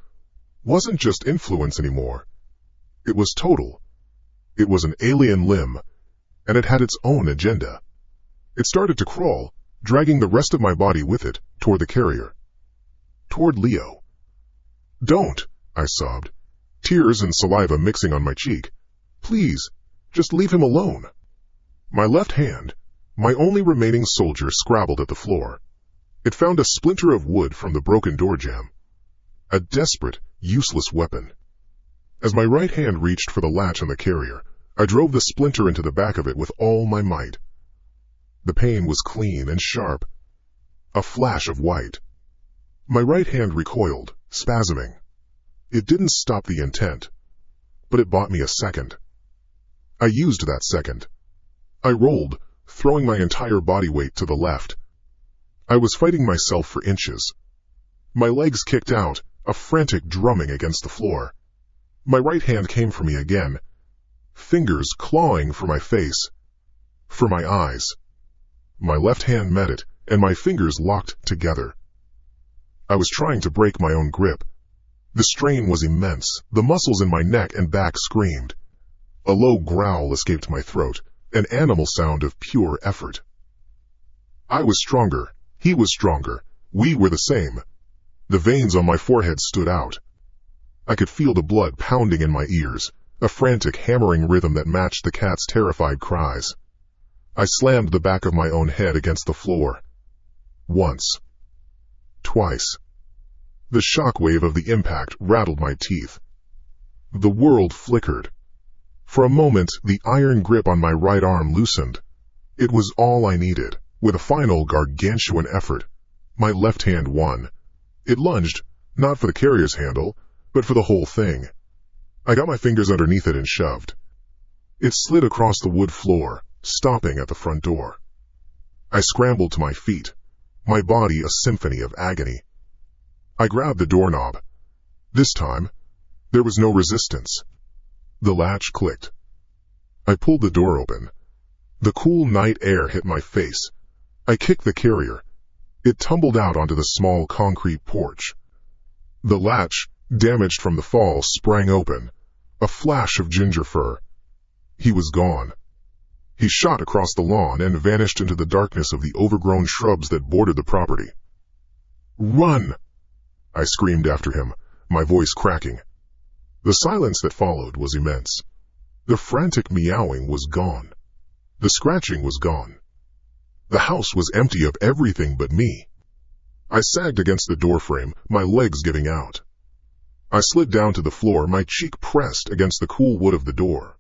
wasn't just influence anymore. It was total. It was an alien limb, and it had its own agenda. It started to crawl, dragging the rest of my body with it, toward the carrier. Toward Leo. "Don't," I sobbed, tears and saliva mixing on my cheek. "Please, just leave him alone." My left hand, my only remaining soldier, scrabbled at the floor. It found a splinter of wood from the broken door jamb. A desperate, useless weapon. As my right hand reached for the latch on the carrier, I drove the splinter into the back of it with all my might. The pain was clean and sharp. A flash of white. My right hand recoiled, spasming. It didn't stop the intent, but it bought me a second. I used that second. I rolled, throwing my entire body weight to the left. I was fighting myself for inches. My legs kicked out, a frantic drumming against the floor. My right hand came for me again, fingers clawing for my face, for my eyes. My left hand met it, and my fingers locked together. I was trying to break my own grip. The strain was immense. The muscles in my neck and back screamed. A low growl escaped my throat, an animal sound of pure effort. I was stronger. He was stronger. We were the same. The veins on my forehead stood out. I could feel the blood pounding in my ears, a frantic hammering rhythm that matched the cat's terrified cries. I slammed the back of my own head against the floor. Once. Twice. The shockwave of the impact rattled my teeth. The world flickered. For a moment, the iron grip on my right arm loosened. It was all I needed. With a final gargantuan effort, my left hand won. It lunged, Not for the carrier's handle, but for the whole thing. I got my fingers underneath it and shoved. It slid across the wood floor, stopping at the front door. I scrambled to my feet, my body a symphony of agony. I grabbed the doorknob. This time, there was no resistance. The latch clicked. I pulled the door open. The cool night air hit my face. I kicked the carrier. It tumbled out onto the small concrete porch. The latch, damaged from the fall, sprang open. A flash of ginger fur. He was gone. He shot across the lawn and vanished into the darkness of the overgrown shrubs that bordered the property. "Run!" I screamed after him, my voice cracking. The silence that followed was immense. The frantic meowing was gone. The scratching was gone. The house was empty of everything but me. I sagged against the doorframe, my legs giving out. I slid down to the floor, my cheek pressed against the cool wood of the door.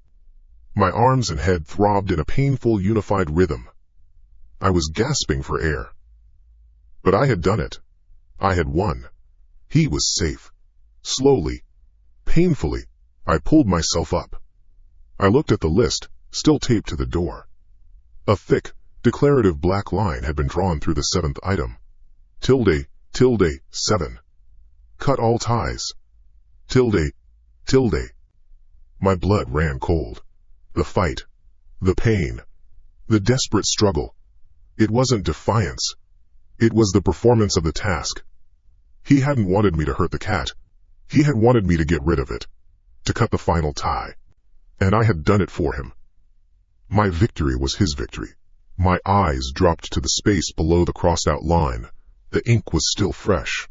My arms and head throbbed in a painful, unified rhythm. I was gasping for air. But I had done it. I had won. He was safe. Slowly, painfully, I pulled myself up. I looked at the list, still taped to the door. A thick, declarative black line had been drawn through the 7th item. Tilde, 7. Cut all ties. Tilde. My blood ran cold. The fight. The pain. The desperate struggle. It wasn't defiance. It was the performance of the task. He hadn't wanted me to hurt the cat. He had wanted me to get rid of it. To cut the final tie. And I had done it for him. My victory was his victory. My eyes dropped to the space below the crossed-out line. The ink was still fresh.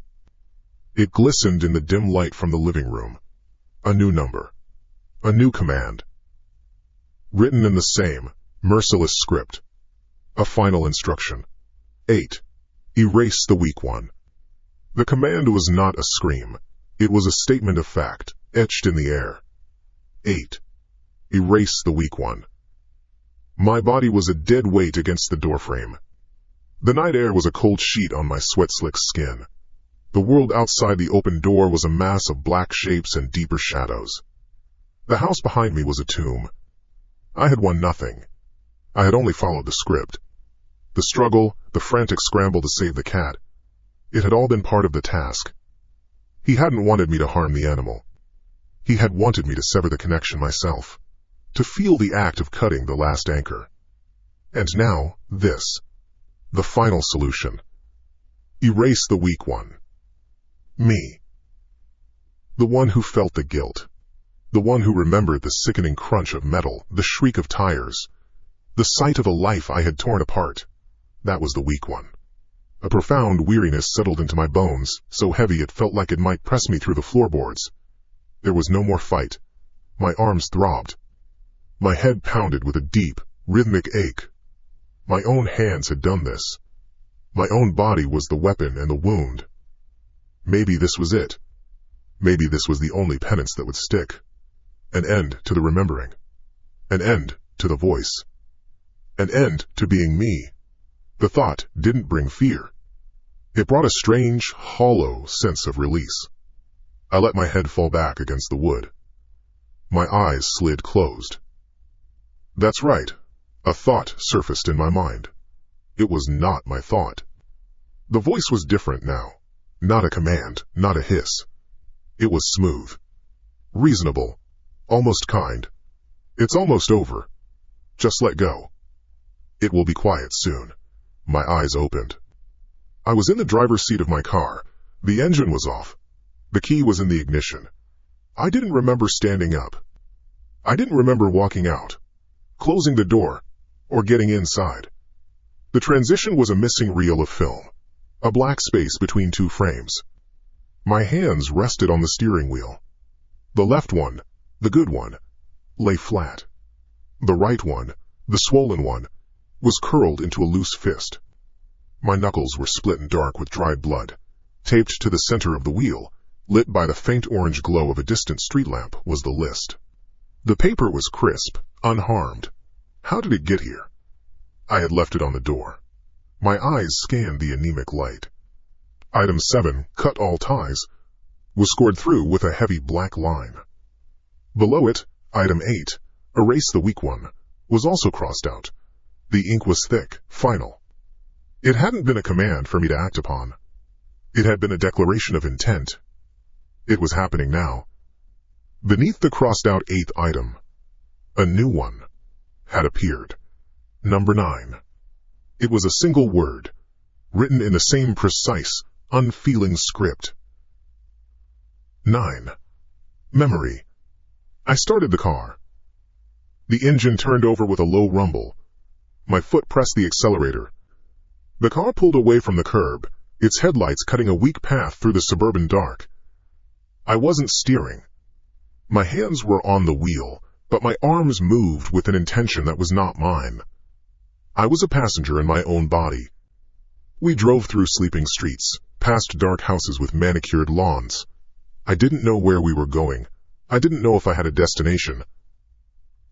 It glistened in the dim light from the living room. A new number. A new command. Written in the same, merciless script. A final instruction. 8. Erase the weak one. The command was not a scream. It was a statement of fact, etched in the air. 8. Erase the weak one. My body was a dead weight against the doorframe. The night air was a cold sheet on my sweat-slicked skin. The world outside the open door was a mass of black shapes and deeper shadows. The house behind me was a tomb. I had won nothing. I had only followed the script. The struggle, the frantic scramble to save the cat. It had all been part of the task. He hadn't wanted me to harm the animal. He had wanted me to sever the connection myself, to feel the act of cutting the last anchor. And now, this. The final solution. Erase the weak one. Me. The one who felt the guilt. The one who remembered the sickening crunch of metal, the shriek of tires. The sight of a life I had torn apart. That was the weak one. A profound weariness settled into my bones, so heavy it felt like it might press me through the floorboards. There was no more fight. My arms throbbed. My head pounded with a deep, rhythmic ache. My own hands had done this. My own body was the weapon and the wound. Maybe this was it. Maybe this was the only penance that would stick. An end to the remembering. An end to the voice. An end to being me. The thought didn't bring fear. It brought a strange, hollow sense of release. I let my head fall back against the wood. My eyes slid closed. That's right. A thought surfaced in my mind. It was not my thought. The voice was different now. Not a command, not a hiss. It was smooth. Reasonable. Almost kind. It's almost over. Just let go. It will be quiet soon. My eyes opened. I was in the driver's seat of my car. The engine was off. The key was in the ignition. I didn't remember standing up. I didn't remember walking out, closing the door, or getting inside. The transition was a missing reel of film, a black space between two frames. My hands rested on the steering wheel. The left one, the good one, lay flat. The right one, the swollen one, was curled into a loose fist. My knuckles were split and dark with dried blood. Taped to the center of the wheel, lit by the faint orange glow of a distant street lamp, was the list. The paper was crisp, unharmed. How did it get here? I had left it on the door. My eyes scanned the anemic light. Item 7, cut all ties, was scored through with a heavy black line. Below it, item 8, erase the weak one, was also crossed out. The ink was thick, final. It hadn't been a command for me to act upon. It had been a declaration of intent. It was happening now. Beneath the crossed-out 8th item, a new one had appeared. Number 9. It was a single word, written in the same precise, unfeeling script. 9. Memory. I started the car. The engine turned over with a low rumble. My foot pressed the accelerator. The car pulled away from the curb, its headlights cutting a weak path through the suburban dark. I wasn't steering. My hands were on the wheel, but my arms moved with an intention that was not mine. I was a passenger in my own body. We drove through sleeping streets, past dark houses with manicured lawns. I didn't know where we were going. I didn't know if I had a destination.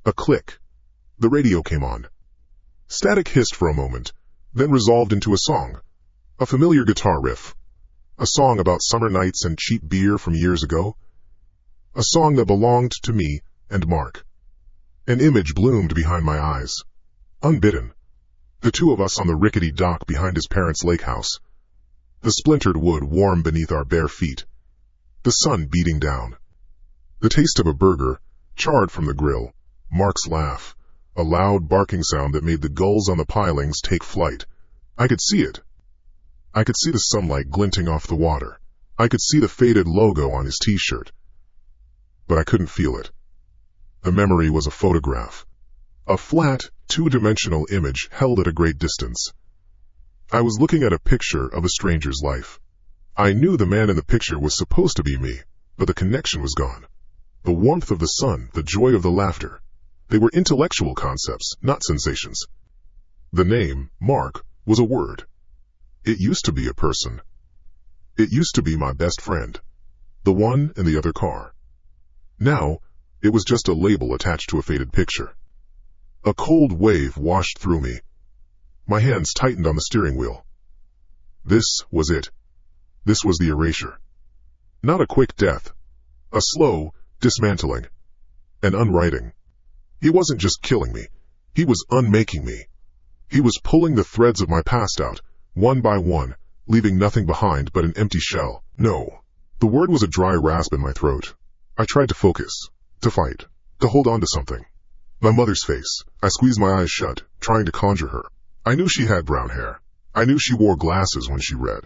A click. The radio came on. Static hissed for a moment, then resolved into a song. A familiar guitar riff. A song about summer nights and cheap beer from years ago. A song that belonged to me and Mark. An image bloomed behind my eyes. Unbidden. The two of us on the rickety dock behind his parents' lake house. The splintered wood warm beneath our bare feet. The sun beating down. The taste of a burger, charred from the grill. Mark's laugh. A loud barking sound that made the gulls on the pilings take flight. I could see it. I could see the sunlight glinting off the water. I could see the faded logo on his t-shirt. But I couldn't feel it. The memory was a photograph. A flat, two-dimensional image held at a great distance. I was looking at a picture of a stranger's life. I knew the man in the picture was supposed to be me, but the connection was gone. The warmth of the sun, the joy of the laughter. They were intellectual concepts, not sensations. The name, Mark, was a word. It used to be a person. It used to be my best friend. The one in the other car. Now, it was just a label attached to a faded picture. A cold wave washed through me. My hands tightened on the steering wheel. This was it. This was the erasure. Not a quick death. A slow dismantling. An unwriting. He wasn't just killing me. He was unmaking me. He was pulling the threads of my past out, one by one, leaving nothing behind but an empty shell. No. The word was a dry rasp in my throat. I tried to focus, to fight, to hold on to something. My mother's face. I squeezed my eyes shut, trying to conjure her. I knew she had brown hair. I knew she wore glasses when she read.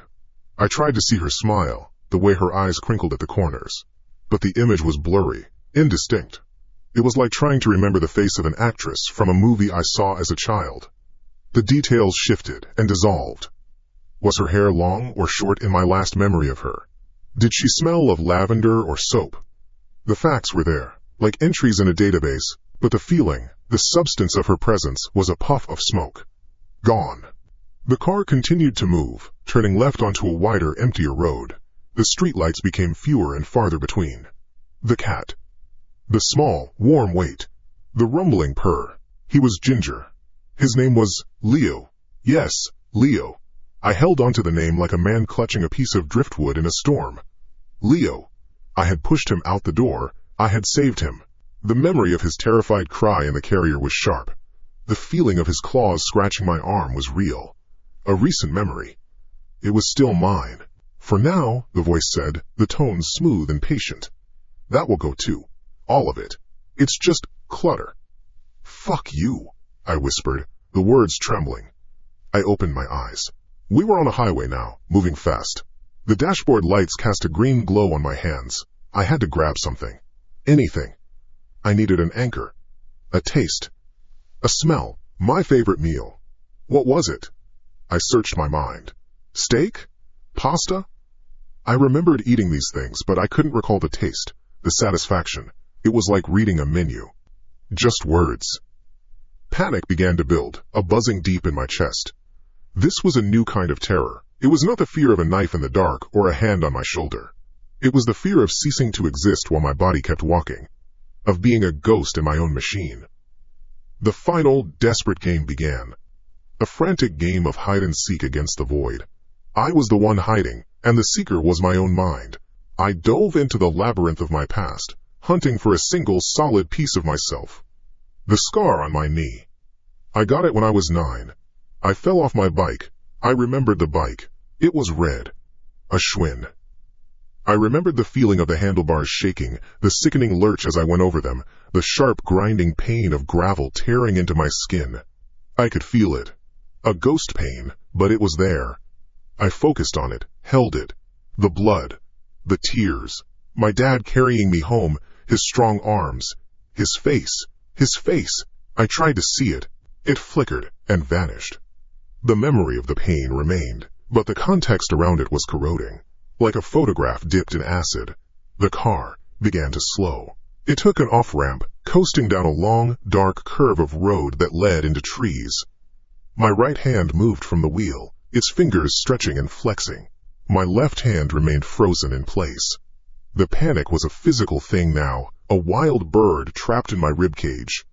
I tried to see her smile, the way her eyes crinkled at the corners. But the image was blurry, indistinct. It was like trying to remember the face of an actress from a movie I saw as a child. The details shifted and dissolved. Was her hair long or short in my last memory of her? Did she smell of lavender or soap? The facts were there, like entries in a database, but the feeling, the substance of her presence was a puff of smoke. Gone. The car continued to move, turning left onto a wider, emptier road. The streetlights became fewer and farther between. The cat. The small, warm weight. The rumbling purr. He was Ginger. His name was Leo. Yes, Leo. I held onto the name like a man clutching a piece of driftwood in a storm. Leo. I had pushed him out the door. I had saved him. The memory of his terrified cry in the carrier was sharp. The feeling of his claws scratching my arm was real. A recent memory. It was still mine. For now, the voice said, the tone smooth and patient. That will go too. All of it. It's just clutter. Fuck you, I whispered, the words trembling. I opened my eyes. We were on a highway now, moving fast. The dashboard lights cast a green glow on my hands. I had to grab something. Anything. I needed an anchor. A taste. A smell. My favorite meal. What was it? I searched my mind. Steak? Pasta? I remembered eating these things, but I couldn't recall the taste, the satisfaction. It was like reading a menu. Just words. Panic began to build, a buzzing deep in my chest. This was a new kind of terror. It was not the fear of a knife in the dark or a hand on my shoulder. It was the fear of ceasing to exist while my body kept walking, of being a ghost in my own machine. The final, desperate game began. A frantic game of hide-and-seek against the void. I was the one hiding, and the seeker was my own mind. I dove into the labyrinth of my past, hunting for a single solid piece of myself. The scar on my knee. I got it when I was 9. I fell off my bike. I remembered the bike. It was red. A Schwinn. I remembered the feeling of the handlebars shaking, the sickening lurch as I went over them, the sharp grinding pain of gravel tearing into my skin. I could feel it. A ghost pain, but it was there. I focused on it, held it. The blood. The tears. My dad carrying me home, his strong arms. His face. His face. I tried to see it. It flickered and vanished. The memory of the pain remained, but the context around it was corroding. Like a photograph dipped in acid, the car began to slow. It took an off-ramp, coasting down a long, dark curve of road that led into trees. My right hand moved from the wheel, its fingers stretching and flexing. My left hand remained frozen in place. The panic was a physical thing now, a wild bird trapped in my ribcage.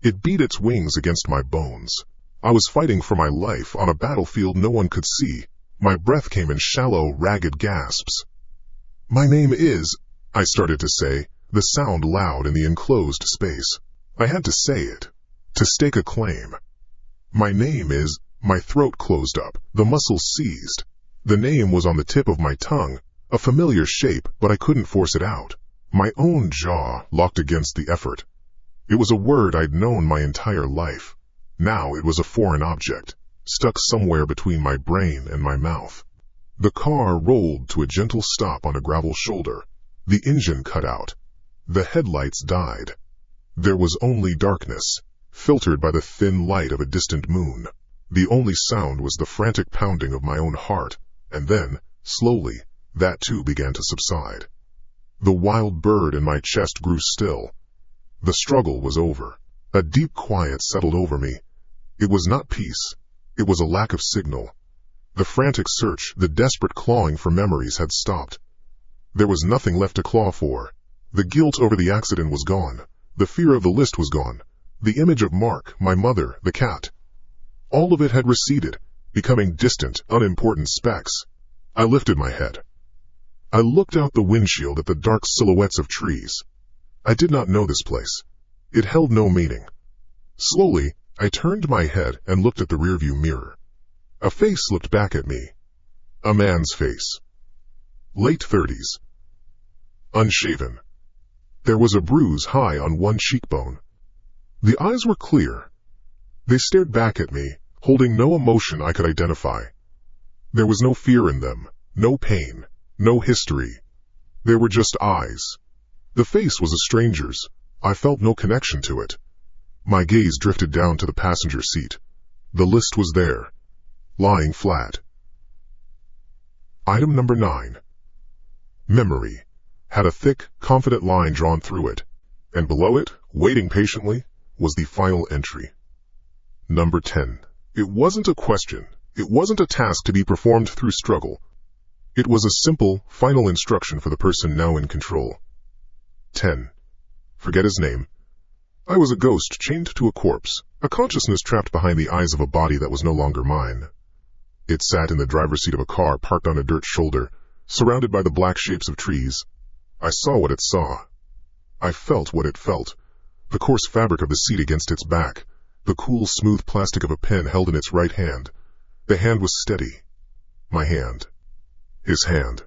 It beat its wings against my bones. I was fighting for my life on a battlefield no one could see. My breath came in shallow, ragged gasps. "My name is," I started to say, the sound loud in the enclosed space. I had to say it, to stake a claim. "My name is," my throat closed up, the muscles seized. The name was on the tip of my tongue, a familiar shape, but I couldn't force it out. My own jaw locked against the effort. It was a word I'd known my entire life. Now it was a foreign object, stuck somewhere between my brain and my mouth. The car rolled to a gentle stop on a gravel shoulder. The engine cut out. The headlights died. There was only darkness, filtered by the thin light of a distant moon. The only sound was the frantic pounding of my own heart, and then, slowly, that too began to subside. The wild bird in my chest grew still. The struggle was over. A deep quiet settled over me. It was not peace. It was a lack of signal. The frantic search, the desperate clawing for memories had stopped. There was nothing left to claw for. The guilt over the accident was gone. The fear of the list was gone. The image of Mark, my mother, the cat. All of it had receded, becoming distant, unimportant specks. I lifted my head. I looked out the windshield at the dark silhouettes of trees. I did not know this place. It held no meaning. Slowly, I turned my head and looked at the rearview mirror. A face looked back at me. A man's face. Late 30s. Unshaven. There was a bruise high on one cheekbone. The eyes were clear. They stared back at me, holding no emotion I could identify. There was no fear in them, no pain, no history. They were just eyes. The face was a stranger's. I felt no connection to it. My gaze drifted down to the passenger seat. The list was there, lying flat. Item number 9. Memory had a thick, confident line drawn through it, and below it, waiting patiently, was the final entry. Number 10. It wasn't a question. It wasn't a task to be performed through struggle. It was a simple, final instruction for the person now in control. 10. Forget his name. I was a ghost chained to a corpse, a consciousness trapped behind the eyes of a body that was no longer mine. It sat in the driver's seat of a car parked on a dirt shoulder, surrounded by the black shapes of trees. I saw what it saw. I felt what it felt. The coarse fabric of the seat against its back, the cool, smooth plastic of a pen held in its right hand. The hand was steady. My hand. His hand.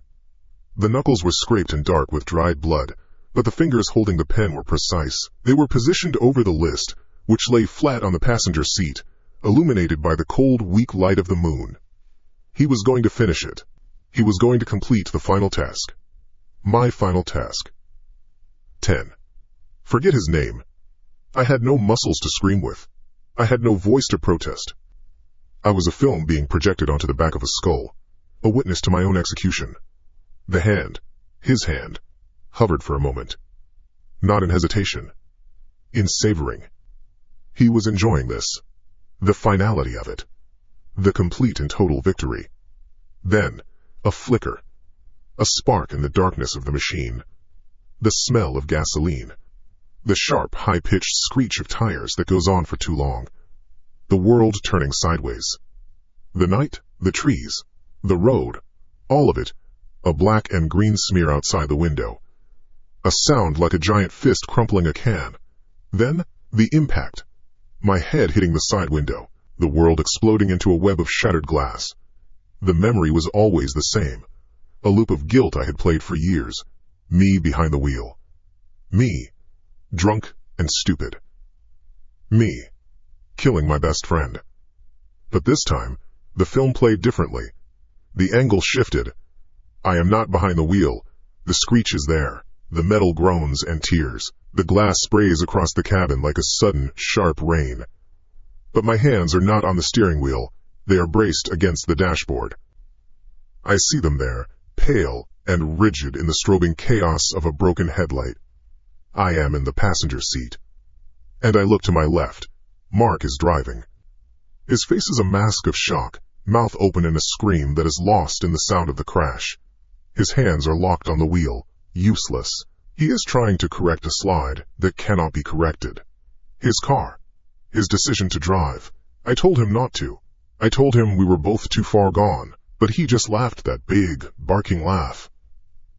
The knuckles were scraped and dark with dried blood, but the fingers holding the pen were precise. They were positioned over the list, which lay flat on the passenger seat, illuminated by the cold, weak light of the moon. He was going to finish it. He was going to complete the final task. My final task. 10. Forget his name. I had no muscles to scream with. I had no voice to protest. I was a film being projected onto the back of a skull, a witness to my own execution. The hand, his hand, hovered for a moment. Not in hesitation. In savoring. He was enjoying this. The finality of it. The complete and total victory. Then, a flicker. A spark in the darkness of the machine. The smell of gasoline. The sharp, high-pitched screech of tires that goes on for too long. The world turning sideways. The night, the trees, the road, all of it a black and green smear outside the window. A sound like a giant fist crumpling a can. Then, the impact. My head hitting the side window, the world exploding into a web of shattered glass. The memory was always the same. A loop of guilt I had played for years. Me behind the wheel. Me, drunk and stupid. Me, killing my best friend. But this time, the film played differently. The angle shifted. I am not behind the wheel. The screech is there. The metal groans and tears. The glass sprays across the cabin like a sudden, sharp rain. But my hands are not on the steering wheel. They are braced against the dashboard. I see them there, pale and rigid in the strobing chaos of a broken headlight. I am in the passenger seat. And I look to my left. Mark is driving. His face is a mask of shock, mouth open in a scream that is lost in the sound of the crash. His hands are locked on the wheel, useless. He is trying to correct a slide that cannot be corrected. His car. His decision to drive. I told him not to. I told him we were both too far gone, but he just laughed that big, barking laugh.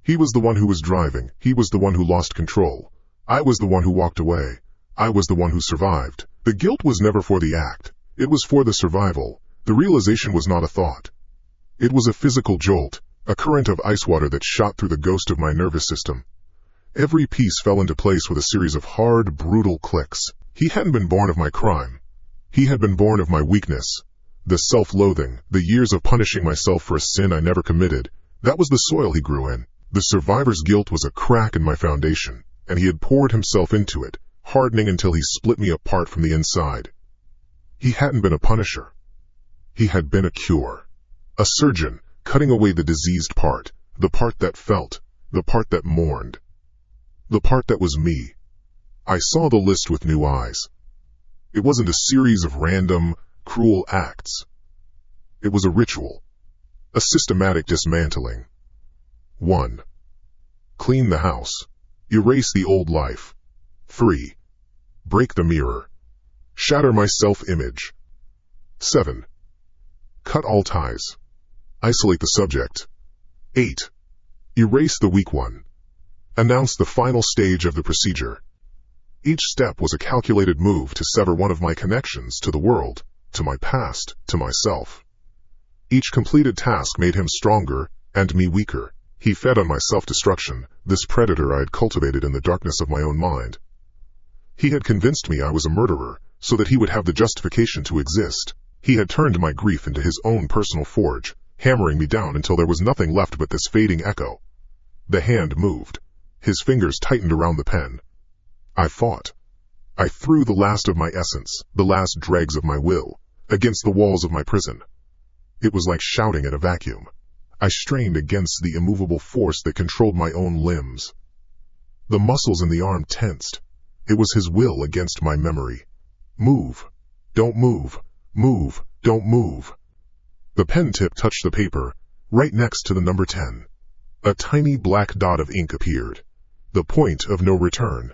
He was the one who was driving. He was the one who lost control. I was the one who walked away. I was the one who survived. The guilt was never for the act. It was for the survival. The realization was not a thought. It was a physical jolt, a current of ice water that shot through the ghost of my nervous system. Every piece fell into place with a series of hard, brutal clicks. He hadn't been born of my crime. He had been born of my weakness. The self-loathing, the years of punishing myself for a sin I never committed, that was the soil he grew in. The survivor's guilt was a crack in my foundation, and he had poured himself into it, hardening until he split me apart from the inside. He hadn't been a punisher. He had been a cure. A surgeon, cutting away the diseased part, the part that felt, the part that mourned. The part that was me. I saw the list with new eyes. It wasn't a series of random, cruel acts. It was a ritual. A systematic dismantling. 1. Clean the house. Erase the old life. 3. Break the mirror. Shatter my self-image. 7. Cut all ties. Isolate the subject. 8. Erase the weak one. Announce the final stage of the procedure. Each step was a calculated move to sever one of my connections to the world, to my past, to myself. Each completed task made him stronger and me weaker. He fed on my self-destruction, this predator I had cultivated in the darkness of my own mind. He had convinced me I was a murderer, so that he would have the justification to exist. He had turned my grief into his own personal forge, hammering me down until there was nothing left but this fading echo. The hand moved. His fingers tightened around the pen. I fought. I threw the last of my essence, the last dregs of my will, against the walls of my prison. It was like shouting at a vacuum. I strained against the immovable force that controlled my own limbs. The muscles in the arm tensed. It was his will against my memory. Move. Don't move. Move. Don't move. The pen tip touched the paper, right next to the number 10. A tiny black dot of ink appeared. The point of no return.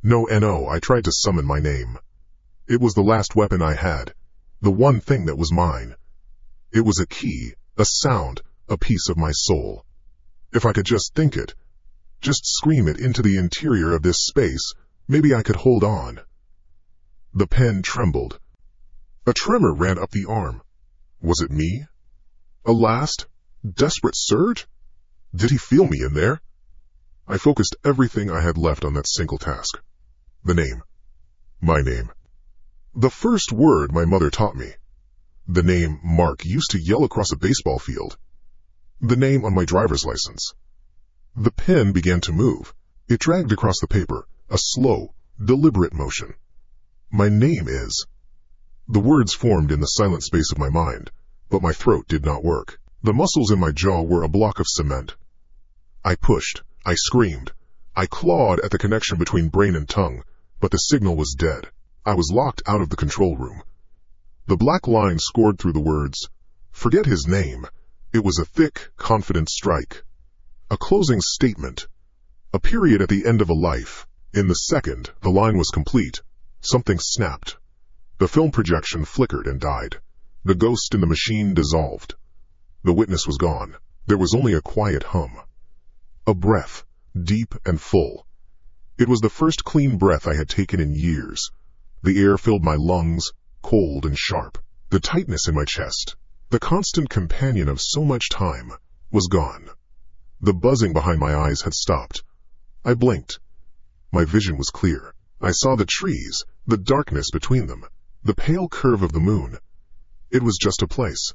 No. I tried to summon my name. It was the last weapon I had. The one thing that was mine. It was a key, a sound, a piece of my soul. If I could just think it, just scream it into the interior of this space, maybe I could hold on. The pen trembled. A tremor ran up the arm. Was it me? A last, desperate surge? Did he feel me in there? I focused everything I had left on that single task. The name. My name. The first word my mother taught me. The name Mark used to yell across a baseball field. The name on my driver's license. The pen began to move. It dragged across the paper, a slow, deliberate motion. My name is... The words formed in the silent space of my mind, but my throat did not work. The muscles in my jaw were a block of cement. I pushed. I screamed. I clawed at the connection between brain and tongue, but the signal was dead. I was locked out of the control room. The black line scored through the words. Forget his name. It was a thick, confident strike. A closing statement. A period at the end of a life. In the second, the line was complete. Something snapped. The film projection flickered and died. The ghost in the machine dissolved. The witness was gone. There was only a quiet hum. A breath, deep and full. It was the first clean breath I had taken in years. The air filled my lungs, cold and sharp. The tightness in my chest, the constant companion of so much time, was gone. The buzzing behind my eyes had stopped. I blinked. My vision was clear. I saw the trees, the darkness between them, the pale curve of the moon. It was just a place.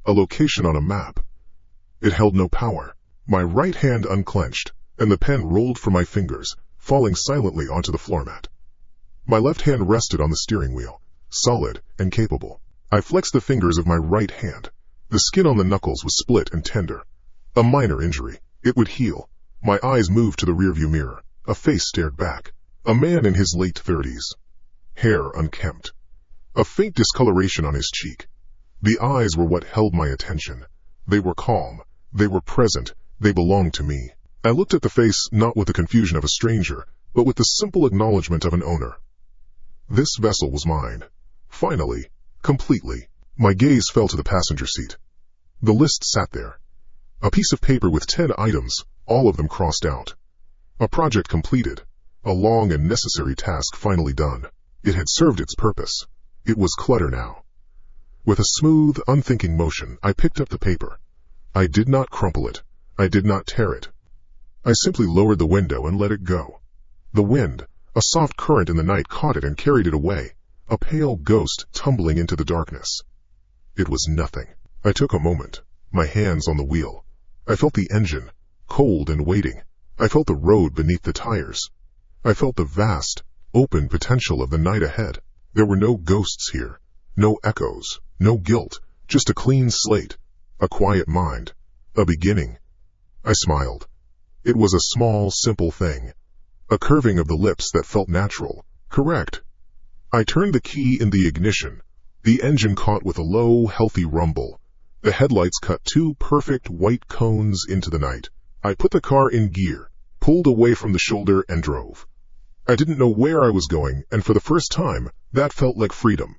A location on a map. It held no power. My right hand unclenched, and the pen rolled from my fingers, falling silently onto the floor mat. My left hand rested on the steering wheel, solid and capable. I flexed the fingers of my right hand. The skin on the knuckles was split and tender. A minor injury. It would heal. My eyes moved to the rearview mirror. A face stared back. A man in his late 30s. Hair unkempt. A faint discoloration on his cheek. The eyes were what held my attention. They were calm. They were present. They belonged to me. I looked at the face not with the confusion of a stranger, but with the simple acknowledgement of an owner. This vessel was mine. Finally, completely. My gaze fell to the passenger seat. The list sat there. A piece of paper with 10 items, all of them crossed out. A project completed. A long and necessary task finally done. It had served its purpose. It was clutter now. With a smooth, unthinking motion, I picked up the paper. I did not crumple it. I did not tear it. I simply lowered the window and let it go. The wind, a soft current in the night, caught it and carried it away, a pale ghost tumbling into the darkness. It was nothing. I took a moment, my hands on the wheel. I felt the engine, cold and waiting. I felt the road beneath the tires. I felt the vast, open potential of the night ahead. There were no ghosts here, no echoes, no guilt, just a clean slate, a quiet mind, a beginning. I smiled. It was a small, simple thing. A curving of the lips that felt natural, correct. I turned the key in the ignition. The engine caught with a low, healthy rumble. The headlights cut 2 perfect white cones into the night. I put the car in gear, pulled away from the shoulder, and drove. I didn't know where I was going, and for the first time, that felt like freedom.